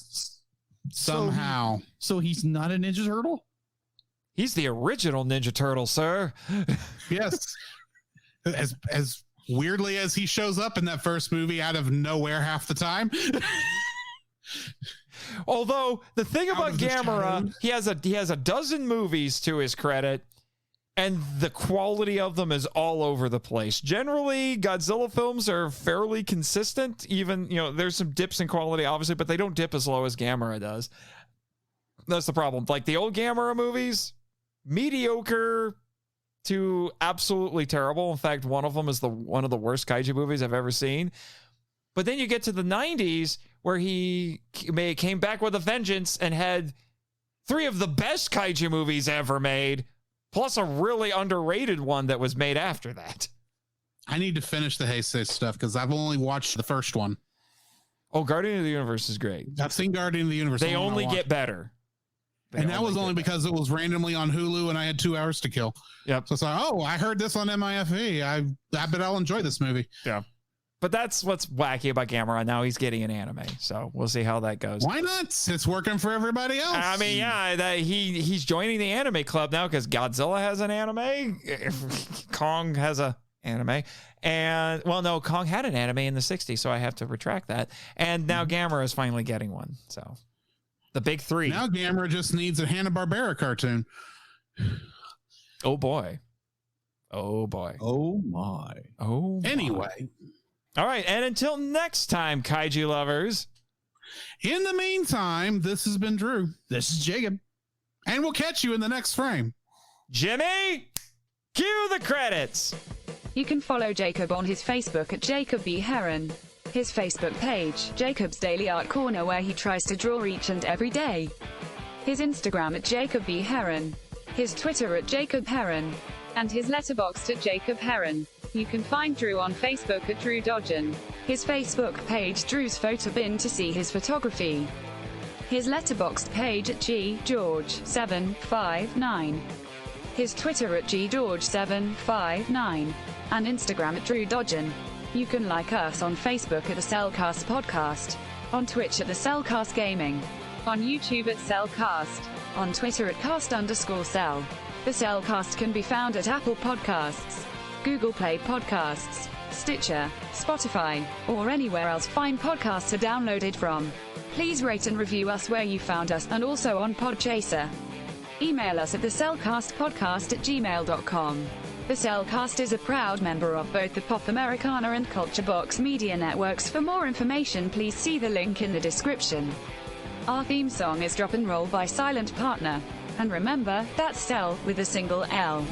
Somehow. So he's not a Ninja Turtle? He's the original Ninja Turtle, sir. Yes. As weirdly as he shows up in that first movie out of nowhere half the time. Although the thing about Gamera, he has a dozen movies to his credit, and the quality of them is all over the place. Generally, Godzilla films are fairly consistent. Even, there's some dips in quality, obviously, but they don't dip as low as Gamera does. That's the problem. Like the old Gamera movies, mediocre to absolutely terrible. In fact, one of them is one of the worst kaiju movies I've ever seen. But then you get to the 90s where he came back with a vengeance and had 3 of the best kaiju movies ever made, plus a really underrated one that was made after that. I need to finish the Heisei stuff because I've only watched the first one. Oh, Guardian of the Universe is great. I've seen Guardian of the Universe. They only get better. And that was only because it was randomly on Hulu and I had 2 hours to kill. Yep. So it's like, oh, I heard this on MIFV. I bet I'll enjoy this movie. Yeah. But that's what's wacky about Gamera. Now he's getting an anime. So we'll see how that goes. Why not? It's working for everybody else. I mean, yeah, he's joining the anime club now because Godzilla has an anime. Kong has a anime. And, well, no, Kong had an anime in the 60s, so I have to retract that. And now Gamera is finally getting one. So the big 3. Now Gamera just needs a Hanna-Barbera cartoon. Oh, boy. Oh, boy. Oh, my. Oh, my. Anyway. All right. And until next time, kaiju lovers. In the meantime, this has been Drew. This is Jacob. And we'll catch you in the next frame. Jimmy, cue the credits. You can follow Jacob on his Facebook at Jacob B. Heron. His Facebook page, Jacob's Daily Art Corner, where he tries to draw each and every day. His Instagram at Jacob B. Heron. His Twitter at Jacob Heron. And his Letterboxd at Jacob Heron. You can find Drew on Facebook at Drew Dodgen. His Facebook page, Drew's Photo Bin, to see his photography. His Letterboxd page at GGeorge759. His Twitter at GGeorge759. And Instagram at Drew Dodgen. You can like us on Facebook at the Cellcast Podcast. On Twitch at the Cellcast Gaming. On YouTube at Cellcast. On Twitter at cast_cell. The Cellcast can be found at Apple Podcasts, Google Play Podcasts, Stitcher, Spotify, or anywhere else fine podcasts are downloaded from. Please rate and review us where you found us, and also on Podchaser. Email us at thecellcastpodcast@gmail.com. The Cellcast is a proud member of both the Pop Americana and Culture Box media networks. For more information, please see the link in the description. Our theme song is Drop and Roll by Silent Partner. And remember, that's Cell with a single L.